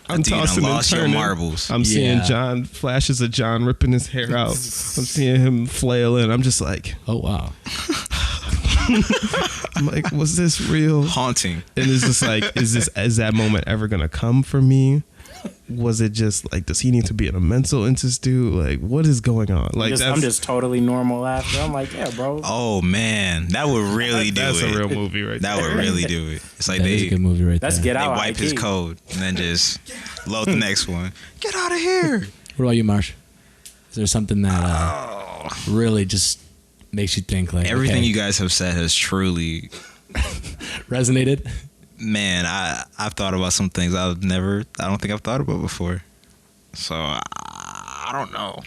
Speaker 3: I'm
Speaker 1: After you done
Speaker 3: tossing and
Speaker 1: lost your
Speaker 3: turning.
Speaker 1: marbles.
Speaker 3: I'm seeing
Speaker 4: Yeah.
Speaker 3: John, flashes of John ripping his hair out. I'm seeing him flailing. I'm just like,
Speaker 4: Oh, wow.
Speaker 3: I'm like, was this real?
Speaker 1: Haunting.
Speaker 3: And it's just like, is that moment ever gonna come for me? Was it just like, does he need to be in a mental institute? Like, what is going on? Like,
Speaker 2: I'm just totally normal after. I'm like, yeah, bro.
Speaker 1: Oh, man. That would really do
Speaker 3: that's
Speaker 1: it.
Speaker 3: a real movie right
Speaker 1: That
Speaker 3: there.
Speaker 1: would really do it. It's like
Speaker 4: That is a good movie right
Speaker 2: Let's
Speaker 4: there.
Speaker 2: get
Speaker 1: they
Speaker 2: out.
Speaker 1: wipe his
Speaker 2: ID.
Speaker 1: code and then just load the next one. Get out of here.
Speaker 4: What about you, Marsh? Is there something that really just makes you think, like,
Speaker 1: Everything
Speaker 4: okay,
Speaker 1: you guys have said has truly,
Speaker 4: resonated?
Speaker 1: man, I've thought about some things I don't think I've thought about before. So I don't know.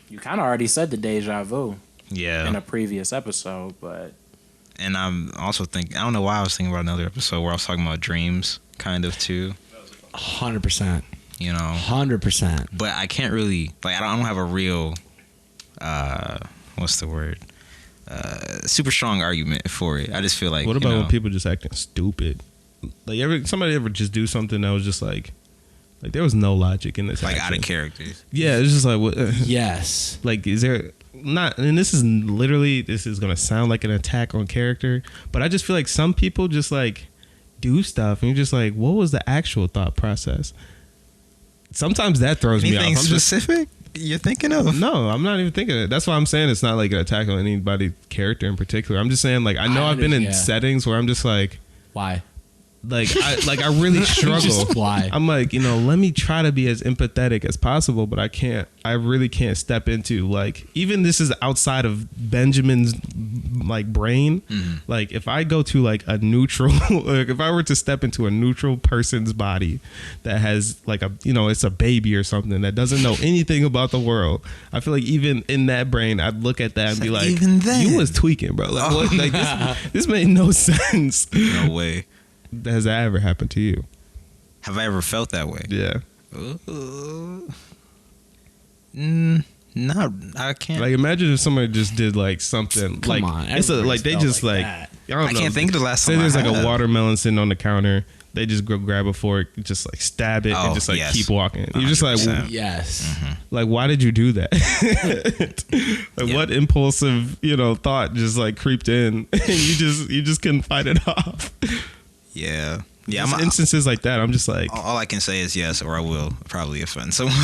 Speaker 2: You kind of already said the deja vu
Speaker 1: Yeah.
Speaker 2: in a previous episode, but
Speaker 1: And I'm also thinking, I don't know why I was thinking about another episode where I was talking about dreams kind of too,
Speaker 4: 100%. 100%.
Speaker 1: But I can't really, like, I don't have a real, what's the word? Super strong argument for it. I just feel like,
Speaker 3: What about when people just acting stupid? Like, somebody ever just do something that was just like there was no logic in this,
Speaker 1: like
Speaker 3: action.
Speaker 1: out of character.
Speaker 3: Yeah, it's just like, what?
Speaker 4: Yes.
Speaker 3: Like, is there not? And this is gonna sound like an attack on character, but I just feel like some people just like do stuff, and you're just like, what was the actual thought process? Sometimes that throws me off.
Speaker 1: Anything
Speaker 3: I'm just-
Speaker 1: specific you're thinking of?
Speaker 3: No, I'm not even thinking it. That's why I'm saying it's not like an attack on anybody's character in particular. I'm just saying, like, I know I've been in
Speaker 4: Yeah.
Speaker 3: settings where I'm just like
Speaker 4: Why?
Speaker 3: I really struggle.
Speaker 4: Just why?
Speaker 3: I'm like, let me try to be as empathetic as possible, but I can't. I really can't step into, like, even this is outside of Benjamin's, like, brain. Like, if I go to, like, a neutral, like, if I were to step into a neutral person's body that has, like, it's a baby or something that doesn't know anything about the world, I feel like even in that brain, I'd look at that and be like,
Speaker 1: even then.
Speaker 3: you was tweaking, bro. Like, what? Like, this made no sense.
Speaker 1: No way.
Speaker 3: Has that ever happened to you?
Speaker 1: Have I ever felt that way?
Speaker 3: Yeah.
Speaker 1: No, I can't.
Speaker 3: Like, imagine if somebody just did, like, something.
Speaker 4: Come
Speaker 3: like,
Speaker 4: on,
Speaker 3: it's a, like, they
Speaker 4: everybody's
Speaker 3: just,
Speaker 4: felt
Speaker 3: like,
Speaker 4: like
Speaker 3: I don't
Speaker 1: I
Speaker 3: know.
Speaker 1: can't think of the last
Speaker 3: Say
Speaker 1: time.
Speaker 3: there's,
Speaker 1: I
Speaker 3: like,
Speaker 1: have.
Speaker 3: a watermelon sitting on the counter. They just go grab a fork, just, like, stab it,
Speaker 1: Oh,
Speaker 3: and just, like,
Speaker 1: yes.
Speaker 3: keep walking. You're just like,
Speaker 1: 100%.
Speaker 4: Yes.
Speaker 3: like, why did you do that? Like,
Speaker 1: Yeah.
Speaker 3: what impulsive, thought just, like, creeped in, and you just couldn't fight it off.
Speaker 1: Yeah. Yeah,
Speaker 3: Just instances like that, I'm just like,
Speaker 1: all I can say is yes, or I will probably offend someone.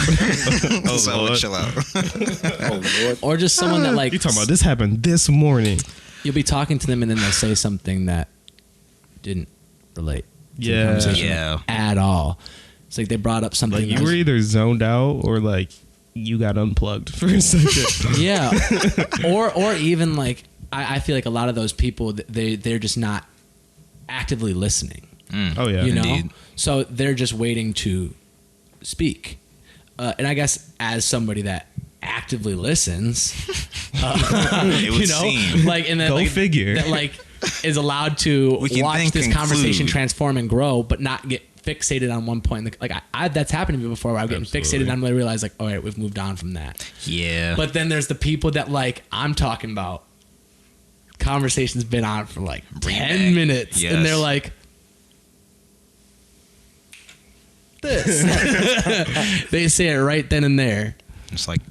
Speaker 1: So
Speaker 3: Lord.
Speaker 1: chill out.
Speaker 2: oh Lord,
Speaker 4: Or just someone that, like,
Speaker 3: you talking about this happened this morning.
Speaker 4: you'll be talking to them and then they'll say something that didn't relate to the
Speaker 3: Yeah.
Speaker 4: conversation
Speaker 1: Yeah.
Speaker 4: at all. It's like they brought up something.
Speaker 3: Like, you
Speaker 4: that
Speaker 3: were
Speaker 4: was-
Speaker 3: either zoned out or, like, you got unplugged for a second.
Speaker 4: yeah. or even, like, I feel like a lot of those people, they're just not actively listening.
Speaker 3: Oh, yeah.
Speaker 4: You know,
Speaker 1: Indeed.
Speaker 4: so they're just waiting to speak. And I guess as somebody that actively listens,
Speaker 1: It would seem.
Speaker 4: like, and then
Speaker 3: Go
Speaker 4: like,
Speaker 3: figure.
Speaker 4: that, like, is allowed to
Speaker 1: We can
Speaker 4: watch
Speaker 1: then
Speaker 4: this conversation
Speaker 1: conclude.
Speaker 4: transform and grow, but not get fixated on one point. Like, I that's happened to me before, where I'm getting
Speaker 3: Absolutely.
Speaker 4: fixated on, I realize, like, all right, we've moved on from that.
Speaker 1: Yeah.
Speaker 4: But then there's the people that, like, I'm talking about, conversation's been on for like
Speaker 1: Bring
Speaker 4: 10
Speaker 1: back.
Speaker 4: minutes,
Speaker 1: Yes.
Speaker 4: and they're like, this. They say it right then and there.
Speaker 1: It's like,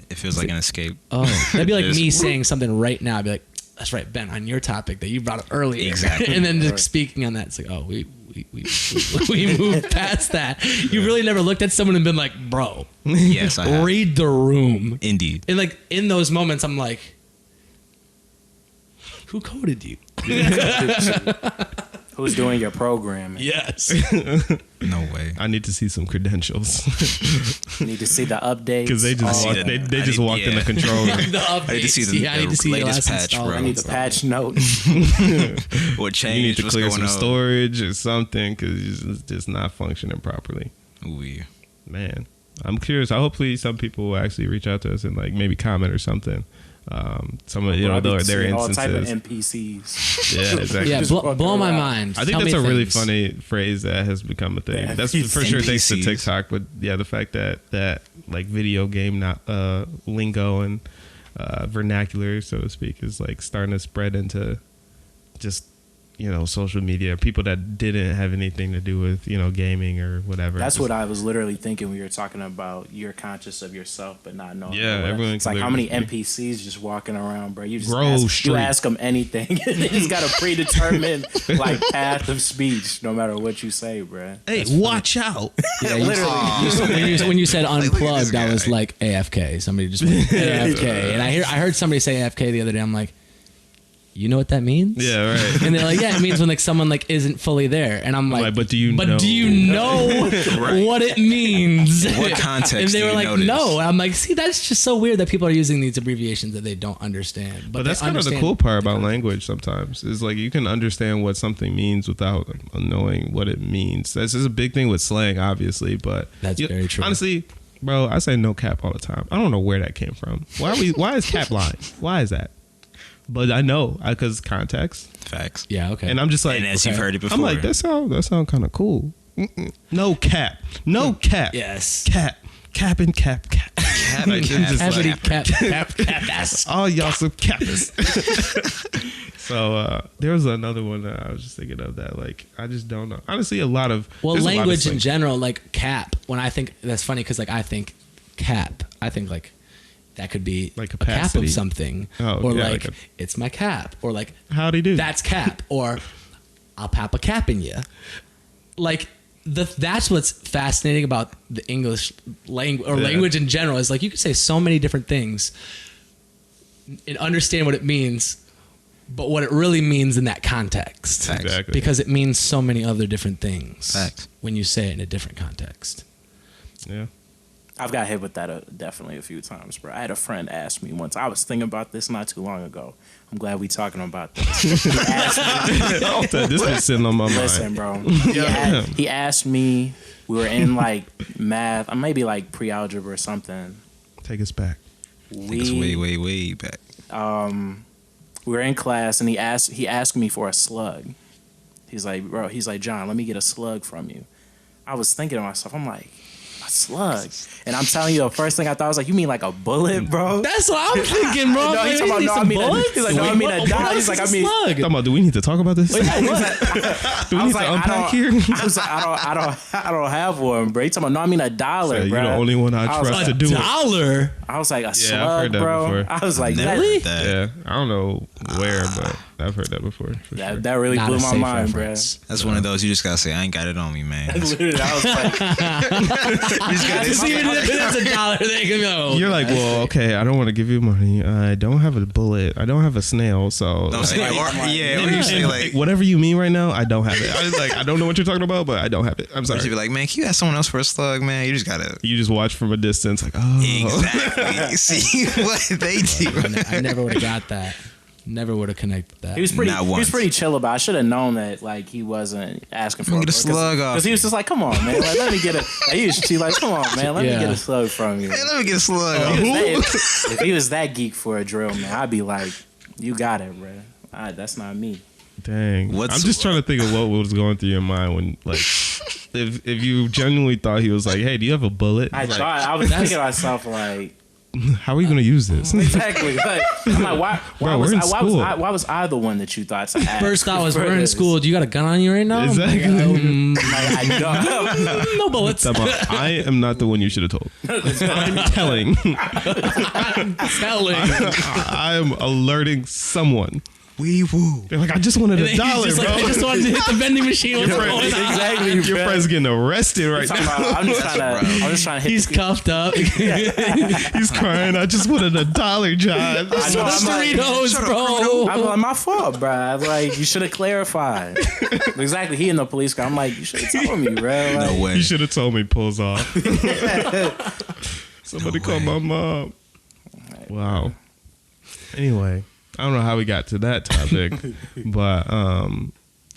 Speaker 1: it feels like an escape.
Speaker 4: Oh, that'd be like
Speaker 1: Just-
Speaker 4: me saying something right now. I'd be like, that's right, Ben, on your topic that you brought up earlier.
Speaker 1: Exactly.
Speaker 4: And then just speaking on that, it's like, oh, we moved past that. You really never looked at someone and been like, bro,
Speaker 1: Yes, I have.
Speaker 4: read the room.
Speaker 1: Indeed.
Speaker 4: And like in those moments, I'm like, who coded you?
Speaker 2: Who's doing your programming?
Speaker 4: Yes.
Speaker 1: No way.
Speaker 3: I need to see some credentials
Speaker 2: You need to see the updates.
Speaker 3: because they just
Speaker 1: see
Speaker 3: walked,
Speaker 1: that.
Speaker 3: they just walked in the contror room.
Speaker 4: The updates.
Speaker 1: I need to see the,
Speaker 4: I need to see your
Speaker 1: latest
Speaker 4: last
Speaker 1: patch,
Speaker 4: install.
Speaker 1: bro.
Speaker 2: I need the patch notes.
Speaker 1: What
Speaker 3: You need
Speaker 1: changed?
Speaker 3: to
Speaker 1: What's
Speaker 3: clear
Speaker 1: going
Speaker 3: some
Speaker 1: on?
Speaker 3: storage or something because it's just not functioning properly.
Speaker 1: Ooh, yeah.
Speaker 3: Man, I'm curious. Hopefully, some people will actually reach out to us and like maybe comment or something. Some of
Speaker 2: I'll be
Speaker 3: their
Speaker 2: seeing all type of
Speaker 3: instances.
Speaker 2: NPCs.
Speaker 3: Yeah, exactly.
Speaker 4: Yeah,
Speaker 2: Just
Speaker 4: blow
Speaker 2: walking
Speaker 4: my
Speaker 2: around.
Speaker 4: mind.
Speaker 3: I think
Speaker 4: Tell
Speaker 3: that's
Speaker 4: me
Speaker 3: a really
Speaker 4: things.
Speaker 3: funny phrase that has become a thing.
Speaker 2: Yeah,
Speaker 3: That's for sure thanks to
Speaker 1: NPCs.
Speaker 3: TikTok, but yeah, the fact that like video game not lingo and vernacular, so to speak, is like starting to spread into just social media. People that didn't have anything to do with gaming or whatever.
Speaker 2: That's
Speaker 3: Just-
Speaker 2: what I was literally thinking when you were talking about you're conscious of yourself but not knowing.
Speaker 3: Yeah,
Speaker 2: whatever.
Speaker 3: everyone
Speaker 2: It's
Speaker 3: can
Speaker 2: like how many
Speaker 3: literally-
Speaker 2: NPCs just walking around, bro. You just
Speaker 3: Grove
Speaker 2: ask,
Speaker 3: Street.
Speaker 2: you ask them anything. They just got a predetermined like path of speech, no matter what you say, bro.
Speaker 3: Hey, watch out!
Speaker 4: Yeah, when you said
Speaker 1: look at this
Speaker 4: unplugged, I was
Speaker 1: guy.
Speaker 4: like AFK. Somebody just went AFK, and I heard somebody say AFK the other day. I'm like, you know what that means?
Speaker 3: Yeah, right.
Speaker 4: And they're like, yeah, it means when like someone like isn't fully there. And I'm like,
Speaker 3: but do you know?
Speaker 1: Right.
Speaker 4: what it means?
Speaker 1: What context
Speaker 4: And they
Speaker 1: do
Speaker 4: were
Speaker 1: you
Speaker 4: like,
Speaker 1: notice?
Speaker 4: no. And I'm like, see, that's just so weird that people are using these abbreviations that they don't understand.
Speaker 3: But that's
Speaker 4: they
Speaker 3: kind of the
Speaker 4: understand
Speaker 3: cool part about language sometimes is like you can understand what something means without knowing what it means. That's just a big thing with slang, obviously, but
Speaker 4: That's very true.
Speaker 3: Honestly, bro, I say no cap all the time. I don't know where that came from. Why is cap lying? Why is that? But I know because context,
Speaker 1: Facts.
Speaker 4: Yeah, okay.
Speaker 3: and I'm just like,
Speaker 1: And as you've heard it before.
Speaker 3: I'm like that sound kind of cool. No cap, no cap,
Speaker 4: yes.
Speaker 3: cap, cap and cap. Like,
Speaker 1: cap.
Speaker 3: it's just like-
Speaker 4: Cap. That's
Speaker 3: all y'all some cappers. So there was another one that I was just thinking of that like I just don't know. Honestly, there's a lot of
Speaker 4: language in
Speaker 3: slang.
Speaker 4: general, like cap. When I think that's funny because like I think cap. I think like that could be
Speaker 3: Like
Speaker 4: a cap
Speaker 3: capacity.
Speaker 4: of something,
Speaker 3: Oh,
Speaker 4: or
Speaker 3: yeah,
Speaker 4: like
Speaker 3: like
Speaker 4: it's my cap, or like
Speaker 3: Howdy do.
Speaker 4: that's cap, or I'll pop a cap in you. Like that's what's fascinating about the English language or
Speaker 3: Yeah.
Speaker 4: language in general is like you can say so many different things and understand what it means, but what it really means in that context.
Speaker 1: Facts.
Speaker 3: Exactly.
Speaker 4: Because it means so many other different things
Speaker 1: Facts.
Speaker 4: when you say it in a different context.
Speaker 3: Yeah.
Speaker 2: I've got hit with that definitely a few times, bro. I had a friend ask me once. I was thinking about this not too long ago. I'm glad we talking about this. He asked me,
Speaker 3: This was sitting on my
Speaker 2: listen,
Speaker 3: mind.
Speaker 2: bro. He asked me. We were in like math, maybe like pre-algebra or something.
Speaker 3: Take us back.
Speaker 1: I think it's way back.
Speaker 2: We were in class, and he asked me for a slug. He's like, bro. He's like, John, let me get a slug from you. I was thinking to myself, I'm like, a slug, and I'm telling you, the first thing I thought was like, you mean like a bullet, bro?
Speaker 4: That's what I'm thinking, bro.
Speaker 2: No, he's talking about, no, I mean, he's like, no, I mean a dime. He's like, I mean,
Speaker 3: Talking about, do we need to talk about this? Do we
Speaker 2: I
Speaker 3: need
Speaker 2: was
Speaker 3: to
Speaker 2: like,
Speaker 3: unpack here?
Speaker 2: I was like, I don't have one, bro. He's talking about, no, I mean a dollar,
Speaker 3: So
Speaker 2: bro.
Speaker 3: you're the only one I
Speaker 2: was
Speaker 3: trust
Speaker 2: like,
Speaker 3: to do it.
Speaker 4: $1.
Speaker 2: I was like, a
Speaker 3: Yeah, I've
Speaker 2: slug,
Speaker 3: heard that
Speaker 2: bro.
Speaker 3: before.
Speaker 2: I was like,
Speaker 1: Never
Speaker 2: that,
Speaker 1: heard that.
Speaker 3: Yeah, I don't know where, but I've heard that before. For sure.
Speaker 2: that really
Speaker 4: Not
Speaker 2: blew
Speaker 4: a
Speaker 2: my
Speaker 4: safe
Speaker 2: mind,
Speaker 4: reference.
Speaker 1: That's one of those you just gotta say, I ain't got it on me, man.
Speaker 2: bro. Literally, I was like,
Speaker 1: You just gotta
Speaker 4: Just even if it's $1, they can go.
Speaker 3: You're like, well, okay, I don't want to give you money. I don't have a bullet. I don't have a snail. So
Speaker 1: Don't say, or you say like,
Speaker 3: whatever you mean right now, I don't have it. I was like, I don't know what you're talking about, but I don't have it. I'm
Speaker 1: or
Speaker 3: sorry.
Speaker 1: you be like, man, can you ask someone else for a slug, man? You just gotta
Speaker 3: You just watch from a distance, like, oh,
Speaker 1: exactly see what they do.
Speaker 4: I never would have got that. Never would have connected that.
Speaker 2: he was pretty.
Speaker 1: Not
Speaker 2: He was
Speaker 1: once.
Speaker 2: pretty chill about it. I should have known that. Like he wasn't asking for
Speaker 1: Let me
Speaker 2: it,
Speaker 1: get a
Speaker 2: bro,
Speaker 1: slug off
Speaker 2: because he was just like, "Come on, man. Like, let me get a." Like, he was like, "Come on, man. Let me
Speaker 4: Yeah.
Speaker 2: get a slug from you."
Speaker 1: Hey, let me get a slug.
Speaker 2: If he was that geek for a drill, man, I'd be like, "You got it, bro. That's not me."
Speaker 3: dang.
Speaker 1: What's-
Speaker 3: I'm just trying to think of what was going through your mind when, like, if you genuinely thought he was like, hey, do you have a bullet?
Speaker 2: I
Speaker 3: Like,
Speaker 2: thought I was thinking to myself like,
Speaker 3: how are you gonna use this?
Speaker 2: Exactly. Like, I'm like, why
Speaker 3: Bro, we're in school.
Speaker 2: was I the one that you thought to ask?
Speaker 4: First thought was,
Speaker 2: for
Speaker 4: we're in
Speaker 2: this?
Speaker 4: school. Do you got a gun on you right now?
Speaker 3: Exactly.
Speaker 2: Like, I don't.
Speaker 4: No bullets.
Speaker 3: I am not the one you should have told. I'm telling.
Speaker 4: Selling.
Speaker 3: I am alerting someone.
Speaker 1: Wee woo.
Speaker 3: They're like, I just wanted
Speaker 4: He's
Speaker 3: $1,
Speaker 4: just
Speaker 3: bro.
Speaker 4: like, I just wanted to hit the vending machine. What's
Speaker 3: Your
Speaker 4: going
Speaker 3: friend-
Speaker 4: on?
Speaker 2: Exactly.
Speaker 3: Your
Speaker 2: bro.
Speaker 3: friend's getting arrested right
Speaker 2: Talking
Speaker 3: now.
Speaker 2: about, I'm just trying to hit.
Speaker 4: He's cuffed up.
Speaker 3: He's crying. I just wanted $1, John.
Speaker 2: I know, I'm like,
Speaker 4: Doritos, bro.
Speaker 2: I'm like, my fault, bro. Like, you should have clarified. Exactly. He in the police car. I'm like, you should have told me, bro. Like,
Speaker 1: No way.
Speaker 3: You should have told me. Pulls off. Somebody
Speaker 1: No
Speaker 3: call
Speaker 1: way.
Speaker 3: my mom. Wow. Anyway, I don't know how we got to that topic, but I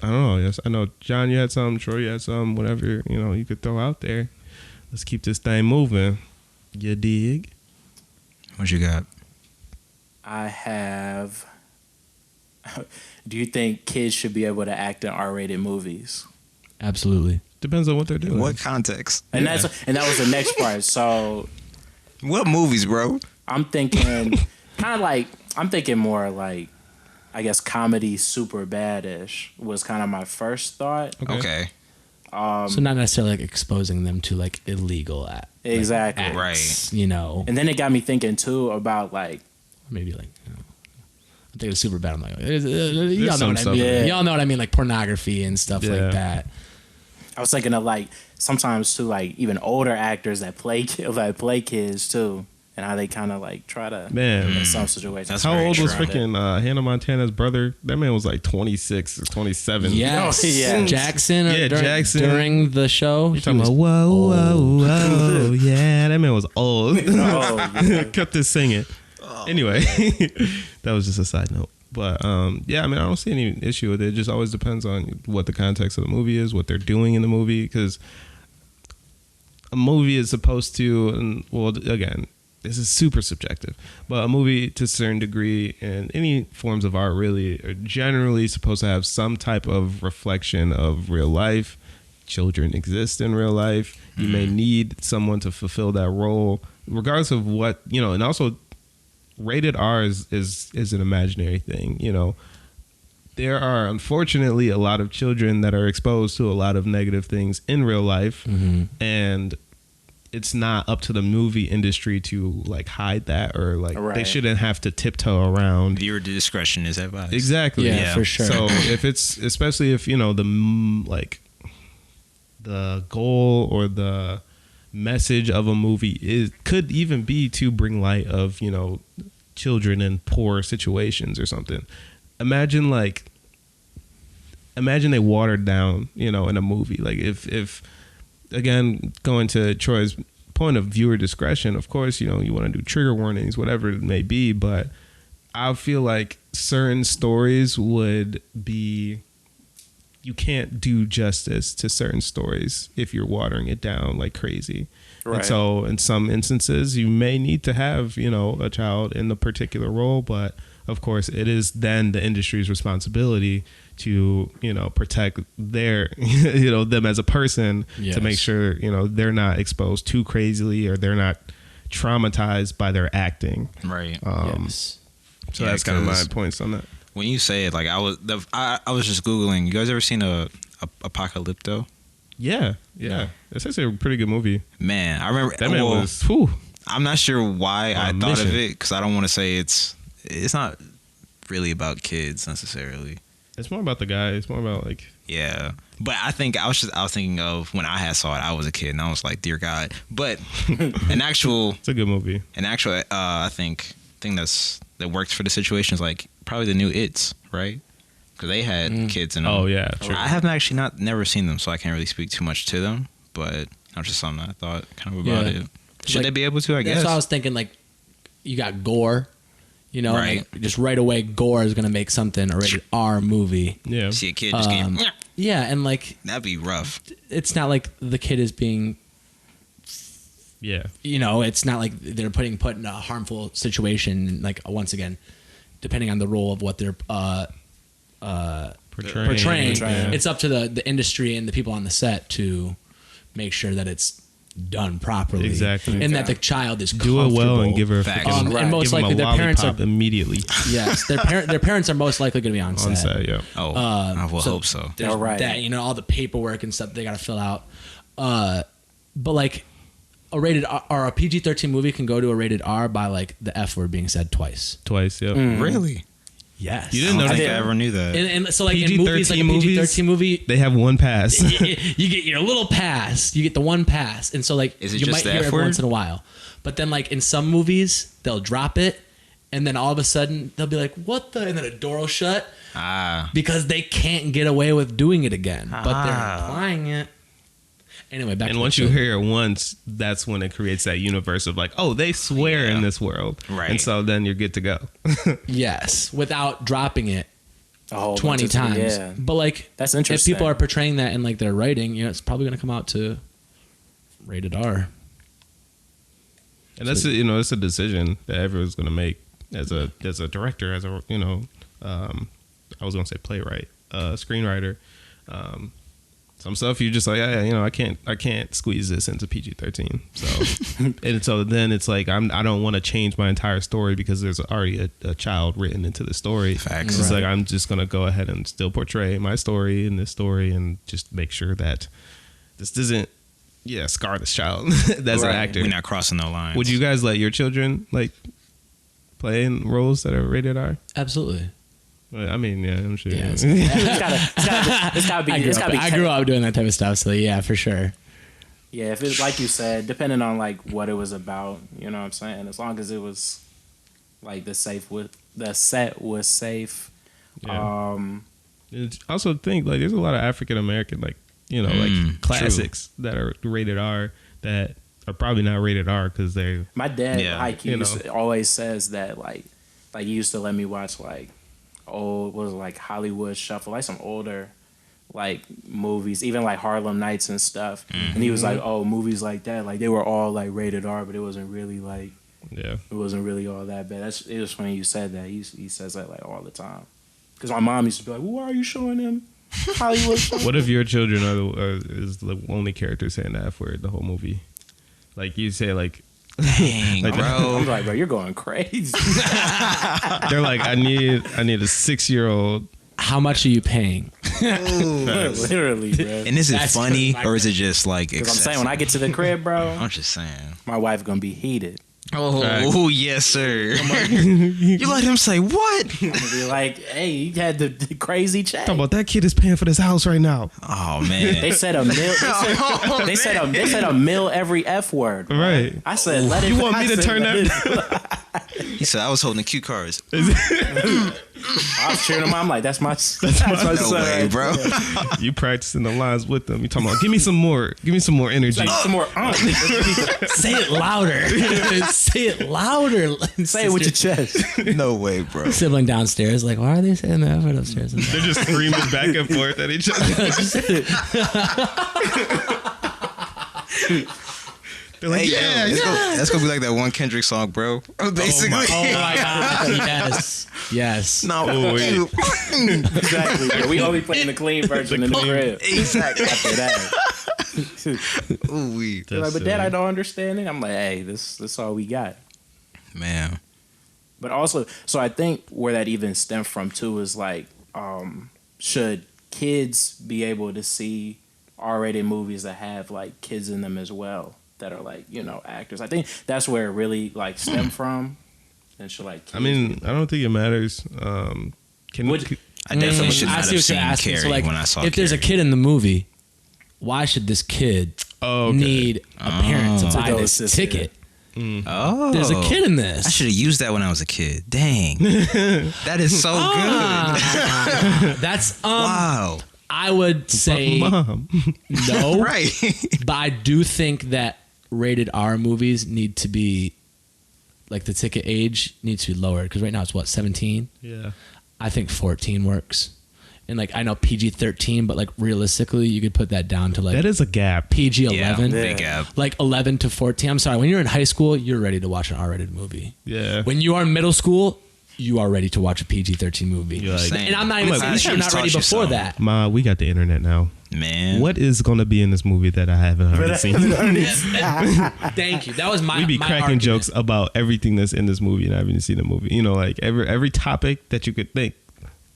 Speaker 3: don't know. Yes, I know, John, you had some. Troy, you had some. Whatever you could throw out there. Let's keep this thing moving. You dig?
Speaker 1: What you got?
Speaker 2: I have. Do you think kids should be able to act in R-rated movies?
Speaker 4: Absolutely.
Speaker 3: Depends on what they're doing.
Speaker 1: What context?
Speaker 2: And that was the next part. So
Speaker 1: What movies, bro?
Speaker 2: I'm thinking I'm thinking more like, I guess, comedy super bad-ish was kind of my first thought.
Speaker 1: Okay.
Speaker 4: So not necessarily like exposing them to like illegal
Speaker 2: Exactly.
Speaker 4: acts,
Speaker 1: Right.
Speaker 2: And then it got me thinking too about like,
Speaker 4: maybe like I think it's super bad. I'm like, y'all know
Speaker 3: some
Speaker 4: what I
Speaker 3: stuff
Speaker 4: mean.
Speaker 2: in there.
Speaker 4: Y'all know what I mean, like pornography and stuff
Speaker 3: Yeah.
Speaker 4: like that.
Speaker 2: I was thinking of like sometimes too, like even older actors that play kids too, and how they kind of like try to
Speaker 3: Man.
Speaker 2: in some situations.
Speaker 1: That's
Speaker 3: How
Speaker 1: very
Speaker 3: old was
Speaker 1: true.
Speaker 3: freaking Hannah Montana's brother? That man was like 26 or 27.
Speaker 4: Yes,
Speaker 2: Yeah.
Speaker 4: Jackson.
Speaker 3: Yeah,
Speaker 4: Jackson
Speaker 3: Jackson.
Speaker 4: during the show.
Speaker 3: You're
Speaker 4: he
Speaker 3: talking
Speaker 4: was
Speaker 3: about whoa,
Speaker 4: old.
Speaker 3: whoa, yeah. That man was old.
Speaker 2: Oh, yeah.
Speaker 3: Kept this singing. Anyway, that was just a side note. But yeah, I mean, I don't see any issue with it. It just always depends on what the context of the movie is, what they're doing in the movie, because a movie is supposed to, and well, again, this is super subjective, but a movie to a certain degree and any forms of art really are generally supposed to have some type of reflection of real life. Children exist in real life. You may need someone to fulfill that role, regardless of what, and also rated R is an imaginary thing. There are unfortunately a lot of children that are exposed to a lot of negative things in real life, and it's not up to the movie industry to like hide that, or like they
Speaker 2: Right.
Speaker 3: shouldn't have to tiptoe around.
Speaker 1: Viewer discretion is advised.
Speaker 3: Exactly.
Speaker 4: Yeah, for sure.
Speaker 3: So if it's, especially if the goal or the message of a movie could even be to bring light of children in poor situations or something. Imagine they watered down in a movie, like if again, going to Troy's point of viewer discretion, of course you want to do trigger warnings, whatever it may be, but I feel like certain stories would be, you can't do justice to certain stories if you're watering it down like crazy.
Speaker 2: Right.
Speaker 3: And so in some instances you may need to have, a child in the particular role, but of course it is then the industry's responsibility to, protect their, them as a person,
Speaker 4: Yes.
Speaker 3: to make sure, they're not exposed too crazily or they're not traumatized by their acting.
Speaker 1: Right.
Speaker 4: Yes.
Speaker 3: So
Speaker 1: Yeah,
Speaker 3: that's kind of my
Speaker 1: 'cause
Speaker 3: points on that.
Speaker 1: When you say it, like I was just Googling. You guys ever seen a Apocalypto?
Speaker 3: Yeah. That's actually a pretty good movie.
Speaker 1: Man, I remember
Speaker 3: That man was, whew.
Speaker 1: I'm not sure why I
Speaker 3: On
Speaker 1: thought of
Speaker 3: mission.
Speaker 1: it, because I don't want to say it's not really about kids necessarily.
Speaker 3: It's more about the guy. It's more about like,
Speaker 1: Yeah, but I think I was thinking of when I had saw it. I was a kid and I was like, dear God. But an actual
Speaker 3: it's a good movie.
Speaker 1: I think thing that works for the situation is like probably the new It's, right? Because they had kids in them.
Speaker 3: Oh yeah, true.
Speaker 1: I haven't actually never seen them, so I can't really speak too much to them. But that's just something I thought kind of about
Speaker 4: Yeah.
Speaker 1: it. Should
Speaker 4: Like,
Speaker 1: they be able to? I guess.
Speaker 4: That's what I was thinking. Like, you got gore, and,
Speaker 1: Right.
Speaker 4: like, just right away, gore is gonna make something a rated R movie.
Speaker 3: Yeah,
Speaker 1: See a kid just getting.
Speaker 4: Yeah, and like,
Speaker 1: That'd be rough.
Speaker 4: it's not like the kid is being,
Speaker 3: yeah.
Speaker 4: it's not like they're put in a harmful situation. Like, once again, depending on the role of what they're portraying,
Speaker 3: Yeah.
Speaker 4: it's up to the industry and the people on the set to make sure that it's done properly.
Speaker 3: Exactly.
Speaker 4: And that the child is
Speaker 3: Do it well and
Speaker 4: comfortable.
Speaker 3: give her a
Speaker 1: Facts.
Speaker 3: freaking,
Speaker 4: And most
Speaker 3: give 'em
Speaker 4: likely
Speaker 3: a
Speaker 4: their parents are
Speaker 3: lollipop immediately
Speaker 4: yes, their parents are most likely going to be on set.
Speaker 3: on set. Yeah.
Speaker 1: Oh, I will
Speaker 4: so
Speaker 1: hope so.
Speaker 4: There's
Speaker 2: All right.
Speaker 4: that, all the paperwork and stuff they got to fill out. But like a rated R, or a PG-13 movie can go to a rated R by like the F word being said twice.
Speaker 3: Twice. Yeah.
Speaker 1: Really?
Speaker 4: Yes.
Speaker 3: You
Speaker 1: I
Speaker 3: didn't
Speaker 1: don't
Speaker 3: know
Speaker 1: think
Speaker 3: that?
Speaker 1: I ever knew that.
Speaker 4: And so like in movies, like a
Speaker 3: PG-13
Speaker 4: PG-13 movie,
Speaker 3: They have one pass.
Speaker 4: you get your little pass. You get the one pass, and so like
Speaker 1: Is it
Speaker 4: you
Speaker 1: just
Speaker 4: might
Speaker 1: the
Speaker 4: hear
Speaker 1: F
Speaker 4: every
Speaker 1: word?
Speaker 4: once in a while. But then like in some movies, they'll drop it, and then all of a sudden they'll be like, "What the?" And then a door will shut because they can't get away with doing it again, but they're implying it. Anyway, back.
Speaker 3: And
Speaker 4: to
Speaker 3: once
Speaker 4: the
Speaker 3: you
Speaker 4: show.
Speaker 3: hear it once, that's when it creates that universe of like, oh, they swear
Speaker 1: Yeah.
Speaker 3: in this world,
Speaker 1: Right.
Speaker 3: And so then you're good to go.
Speaker 4: yes, without dropping it
Speaker 2: A whole
Speaker 4: 20
Speaker 2: bunch of-
Speaker 4: times.
Speaker 2: Yeah.
Speaker 4: But like,
Speaker 2: That's
Speaker 4: if
Speaker 2: interesting.
Speaker 4: people are portraying that in like their writing, it's probably going to come out to rated R.
Speaker 3: And that's it's a decision that everyone's going to make as a director, as a I was going to say playwright, screenwriter. Some stuff you just like, I can't squeeze this into PG-13. So and so then it's like I don't want to change my entire story because there's already a child written into the story.
Speaker 1: Facts.
Speaker 3: It's like I'm just gonna go ahead and still portray my story in this story and just make sure that this doesn't scar this child as an
Speaker 2: Right.
Speaker 3: actor.
Speaker 1: We're not crossing no lines.
Speaker 3: Would you guys let your children like play in roles that are rated R?
Speaker 4: Absolutely.
Speaker 3: I mean, yeah, I'm sure.
Speaker 4: Yeah,
Speaker 2: It's gotta be.
Speaker 4: I grew up doing that type of stuff, so yeah, for sure.
Speaker 2: Yeah, if it's like you said, depending on like what it was about, you know what I'm saying. As long as it was like the set was safe.
Speaker 3: Yeah. And also think like there's a lot of African American like like classics that are rated R that are probably not rated R because they're
Speaker 2: My dad, like, always says that like he used to let me watch like old, what was it, like Hollywood Shuffle, like some older like movies, even like Harlem Nights and stuff. And he was like, oh, movies like that, like they were all like rated R, but it wasn't really like it wasn't really all that bad. It was funny you said that. He says that like all the time. Because my mom used to be like, well, why are you showing him Hollywood Shuffle?
Speaker 3: What if your children is the only character saying the F word the whole movie? Like you say like.
Speaker 1: Dang,
Speaker 3: Like,
Speaker 1: bro.
Speaker 2: I'm like, bro, you're going crazy.
Speaker 3: They're like, I need a 6-year-old.
Speaker 4: How much are you paying?
Speaker 2: Literally, bro.
Speaker 1: And is it
Speaker 4: That's
Speaker 1: funny
Speaker 4: good.
Speaker 1: or is it just like
Speaker 2: Because I'm
Speaker 1: excessive?
Speaker 2: saying, when I get to the crib, bro,
Speaker 1: I'm just saying.
Speaker 2: my wife gonna be heated.
Speaker 1: Oh, yes, sir. You let him say what?
Speaker 2: I'm gonna be like, hey, you had the crazy check.
Speaker 3: Talk about that kid is paying for this house right now.
Speaker 1: Oh man.
Speaker 2: They said a mill. They said a mill every F word. bro.
Speaker 3: Right.
Speaker 2: I said, let it.
Speaker 3: You want me
Speaker 2: I
Speaker 3: to
Speaker 2: said,
Speaker 3: turn
Speaker 2: let
Speaker 3: that?
Speaker 1: He said I was holding cue cards.
Speaker 2: I was cheering him on. I'm like, that's my
Speaker 1: No
Speaker 2: son.
Speaker 1: way, bro.
Speaker 3: You practicing the lines with them. You talking about? Give me some more energy.
Speaker 2: Like, some more.
Speaker 4: Say it louder. Say it louder.
Speaker 2: Say it with your chest.
Speaker 1: No way, bro.
Speaker 4: Sibling downstairs, like, why are they saying that word upstairs?
Speaker 3: They're just screaming back and forth at each other. They're like,
Speaker 1: Hey, yo, that's gonna be like that one Kendrick song, bro. Basically.
Speaker 4: Oh my god! Yes.
Speaker 1: No.
Speaker 3: Oh, wait.
Speaker 2: Exactly. Bro. We only playing the clean version in the crib.
Speaker 1: Exactly.
Speaker 2: After that.
Speaker 1: Ooh, wee.
Speaker 2: They're like, but Dad, I don't understand it. I'm like, hey, this all we got.
Speaker 1: Man.
Speaker 2: But also, so I think where that even stemmed from too is like, should kids be able to see R-rated movies that have like kids in them as well that are like, actors? I think that's where it really like stemmed from. And should like kids
Speaker 3: I mean, I don't think it matters.
Speaker 1: I definitely should not
Speaker 4: I
Speaker 1: have
Speaker 4: see what
Speaker 1: seen
Speaker 4: you're asking.
Speaker 1: Carrie
Speaker 4: So, like,
Speaker 1: when I saw
Speaker 4: if there's a
Speaker 1: Carrie.
Speaker 4: kid in the movie, why should this kid need a parent to buy
Speaker 2: go
Speaker 4: this
Speaker 2: assist
Speaker 4: ticket?
Speaker 1: Oh.
Speaker 4: There's a kid in this.
Speaker 1: I should have used that when I was a kid. Dang. That is so good.
Speaker 4: That's
Speaker 1: Wow.
Speaker 4: I would say
Speaker 3: Mom.
Speaker 4: no.
Speaker 1: Right.
Speaker 4: But I do think that rated R movies need to be like the ticket age needs to be lowered because right now it's what 17.
Speaker 3: Yeah.
Speaker 4: I think 14 works, and like I know PG-13, but like realistically, you could put that down to like
Speaker 3: That is a gap.
Speaker 4: PG-11.
Speaker 1: Yeah, big gap.
Speaker 4: Like 11 to 14. I'm sorry. When you're in high school, you're ready to watch an R-rated movie.
Speaker 3: Yeah.
Speaker 4: When you are in middle school, you are ready to watch a PG-13 movie.
Speaker 3: You're like,
Speaker 4: And I'm not even saying you're not ready before that.
Speaker 3: Ma, we got the internet now.
Speaker 1: Man,
Speaker 3: What is going to be in this movie that I haven't already seen?
Speaker 4: Thank you. That was my
Speaker 3: We be
Speaker 4: my
Speaker 3: cracking
Speaker 4: argument.
Speaker 3: jokes about everything that's in this movie, and I haven't seen the movie. You know, like every topic that you could think,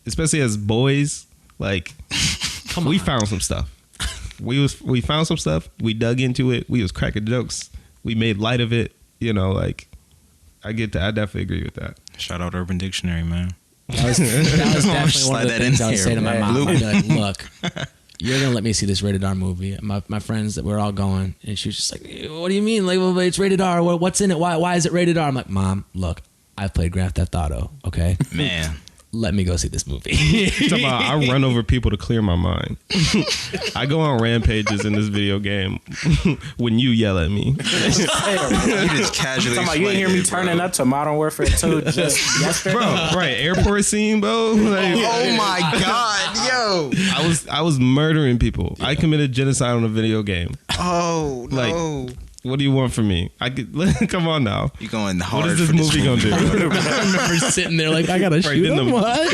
Speaker 3: especially as boys. Like, we found some stuff. We found some stuff. We dug into it. We was cracking jokes. We made light of it. You know, like, I get that. I definitely agree with that.
Speaker 1: shout out Urban Dictionary, man.
Speaker 4: That was definitely one
Speaker 1: Slide
Speaker 4: of the
Speaker 1: that
Speaker 4: things
Speaker 1: in
Speaker 4: I would
Speaker 1: here,
Speaker 4: say to my
Speaker 1: man.
Speaker 4: mom. I'd be like, look, you're going to let me see this rated R movie. My friends that we're all going, and she was just like, what do you mean? Like, well, it's rated R. What's in it? Why is it rated R? I'm like, Mom, look, I've played Grand Theft Auto, okay?
Speaker 1: Man,
Speaker 4: Let me go see this movie.
Speaker 3: Talking about, I run over people to clear my mind. I go on rampages in this video game when you yell at me.
Speaker 1: you just casually.
Speaker 2: Talking about, you didn't hear me
Speaker 1: explained it,
Speaker 2: turning up to Modern Warfare 2 just yesterday.
Speaker 3: Bro, right, airport scene, bro. Like,
Speaker 1: Oh my God, yo!
Speaker 3: I was murdering people. I committed genocide on a video game.
Speaker 1: Oh
Speaker 3: Like,
Speaker 1: no!
Speaker 3: What do you want from me? I could come on now.
Speaker 1: You going hard?
Speaker 3: What is this
Speaker 1: for
Speaker 3: movie gonna do?
Speaker 4: I remember sitting there like, I gotta shoot
Speaker 3: then
Speaker 4: him. What?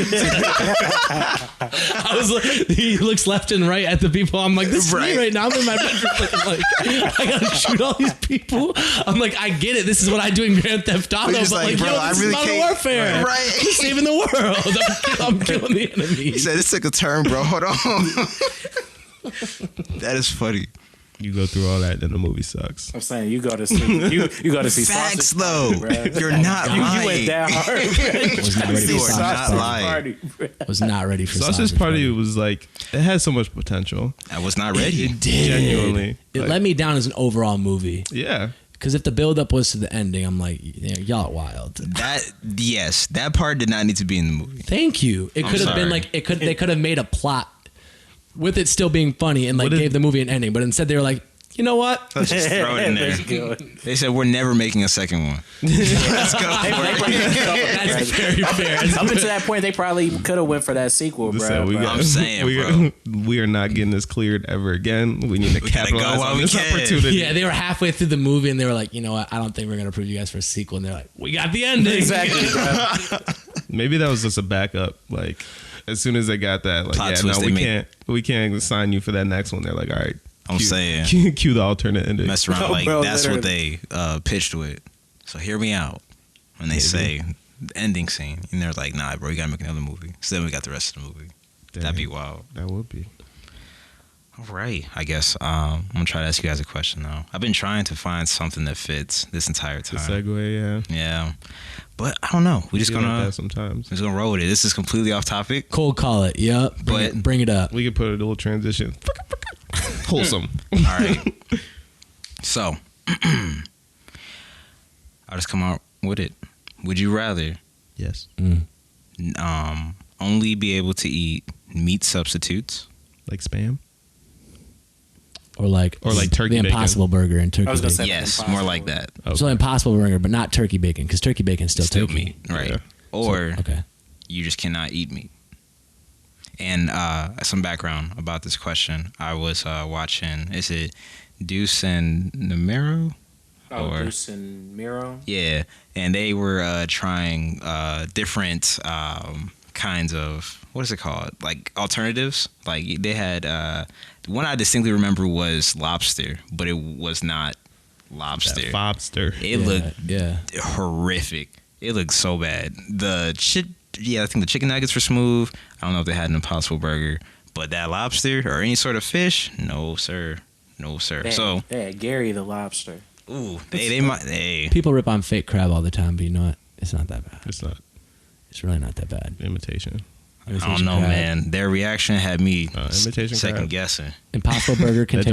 Speaker 4: I was like, he looks left and right at the people. I'm like, this is me right now. I'm in my bedroom looking like, I gotta shoot all these people. I'm like, I get it. This is what I do in Grand Theft Auto.
Speaker 1: But
Speaker 4: But
Speaker 1: you're just
Speaker 4: like,
Speaker 1: like, bro,
Speaker 4: yo,
Speaker 1: I
Speaker 4: this
Speaker 1: really
Speaker 4: is Modern
Speaker 1: can't-
Speaker 4: Warfare.
Speaker 1: Right.
Speaker 4: I'm saving the world. I'm killing the enemy.
Speaker 1: He said this took a turn, bro. Hold on. That is funny.
Speaker 3: You go through all that, then the movie sucks.
Speaker 2: I'm saying you go to see you go to see
Speaker 1: Facts
Speaker 2: Sausage
Speaker 1: though.
Speaker 2: Party, bro.
Speaker 1: You're not lying.
Speaker 2: You went that hard.
Speaker 4: Was not ready
Speaker 1: You
Speaker 4: for
Speaker 1: are not
Speaker 4: Sausage
Speaker 1: lying.
Speaker 2: Party, bro.
Speaker 4: Was not ready for
Speaker 3: Sausage Party was like, it had so much potential.
Speaker 1: I was not ready.
Speaker 3: Genuinely.
Speaker 4: It
Speaker 3: Like,
Speaker 4: let me down as an overall movie.
Speaker 3: yeah.
Speaker 4: Because if the build-up was to the ending, I'm like, y'all are wild.
Speaker 1: That part did not need to be in the movie.
Speaker 4: Thank you. It
Speaker 1: I'm
Speaker 4: could have
Speaker 1: sorry.
Speaker 4: been like they could have made a plot with it still being funny and like
Speaker 3: What if-
Speaker 4: gave the movie an ending, but instead they were like, you know what?
Speaker 1: Let's just throw it in there.
Speaker 2: Let's go.
Speaker 1: They said we're never making a second one. Let's go for it.
Speaker 4: That's very fair.
Speaker 2: Up until that point, they probably could have went for that sequel, bro.
Speaker 3: So we
Speaker 2: but-
Speaker 3: got-
Speaker 1: I'm saying,
Speaker 3: we,
Speaker 1: bro.
Speaker 3: we are not getting this cleared ever again. We need to
Speaker 1: We gotta go
Speaker 3: capitalize
Speaker 1: while
Speaker 3: on
Speaker 1: we
Speaker 3: this
Speaker 1: can.
Speaker 3: opportunity.
Speaker 4: Yeah, they were halfway through the movie and they were like, you know what? I don't think we're gonna approve you guys for a sequel. And they're like, we got the ending.
Speaker 2: Exactly, bro.
Speaker 3: Maybe that was just a backup. Like, as soon as they got that, like,
Speaker 1: Plot
Speaker 3: yeah,
Speaker 1: twist
Speaker 3: no,
Speaker 1: they
Speaker 3: we
Speaker 1: made.
Speaker 3: can't sign you for that next one. They're like, all right,
Speaker 1: I'm saying.
Speaker 3: cue the alternate ending.
Speaker 1: Mess around
Speaker 2: No,
Speaker 1: like
Speaker 2: bro,
Speaker 1: that's what
Speaker 2: literally.
Speaker 1: they pitched with. So hear me out when they say the ending scene, and they're like, "Nah, bro, you gotta make another movie." So then we got the rest of the movie. That'd be wild.
Speaker 3: That would be.
Speaker 1: All right, I guess I'm gonna try to ask you guys a question though. I've been trying to find something that fits this entire
Speaker 3: The
Speaker 1: time.
Speaker 3: segue, yeah.
Speaker 1: Yeah, but I don't know. We just
Speaker 3: Feel like
Speaker 1: gonna
Speaker 3: that sometimes.
Speaker 1: just gonna roll with it. This is completely off topic.
Speaker 4: Cold call it. Yep.
Speaker 1: But-
Speaker 4: Bring it up.
Speaker 3: We could put a little transition. Wholesome.
Speaker 1: All right. So I'll just come out with it. Would you rather
Speaker 3: Yes.
Speaker 1: only be able to eat meat substitutes?
Speaker 3: Like Spam.
Speaker 4: Or like
Speaker 3: turkey
Speaker 4: the
Speaker 3: bacon.
Speaker 4: Impossible Burger and turkey
Speaker 2: I was gonna
Speaker 4: bacon.
Speaker 2: say
Speaker 1: Yes,
Speaker 2: Impossible.
Speaker 1: more like that.
Speaker 3: Okay.
Speaker 4: So Impossible Burger, but not turkey bacon, because turkey bacon is still
Speaker 1: Still
Speaker 4: turkey.
Speaker 1: meat, right?
Speaker 3: Yeah.
Speaker 1: Or
Speaker 4: Okay.
Speaker 1: you just cannot eat meat. And some background about this question: I was watching. Is it Deuce and Namero?
Speaker 2: Oh,
Speaker 1: Or-
Speaker 2: Bruce and Miro.
Speaker 1: Yeah, and they were trying different kinds of, what is it called? Like alternatives. Like they had one I distinctly remember was lobster, but it was not lobster.
Speaker 3: That Fobster.
Speaker 1: It
Speaker 4: Yeah,
Speaker 1: looked
Speaker 4: yeah.
Speaker 1: horrific. It looked so bad. I think the chicken nuggets were smooth. I don't know if they had an Impossible Burger, but that lobster or any sort of fish, no sir, no sir. So,
Speaker 2: They had Gary the lobster.
Speaker 1: ooh, they might. Hey,
Speaker 4: People rip on fake crab all the time, but you know what? It's not that bad.
Speaker 3: It's not
Speaker 4: It's really not that bad.
Speaker 3: imitation.
Speaker 1: I don't know, man. Their reaction had me
Speaker 3: Imitation
Speaker 1: second
Speaker 3: crab.
Speaker 1: guessing.
Speaker 4: Impossible Burger contains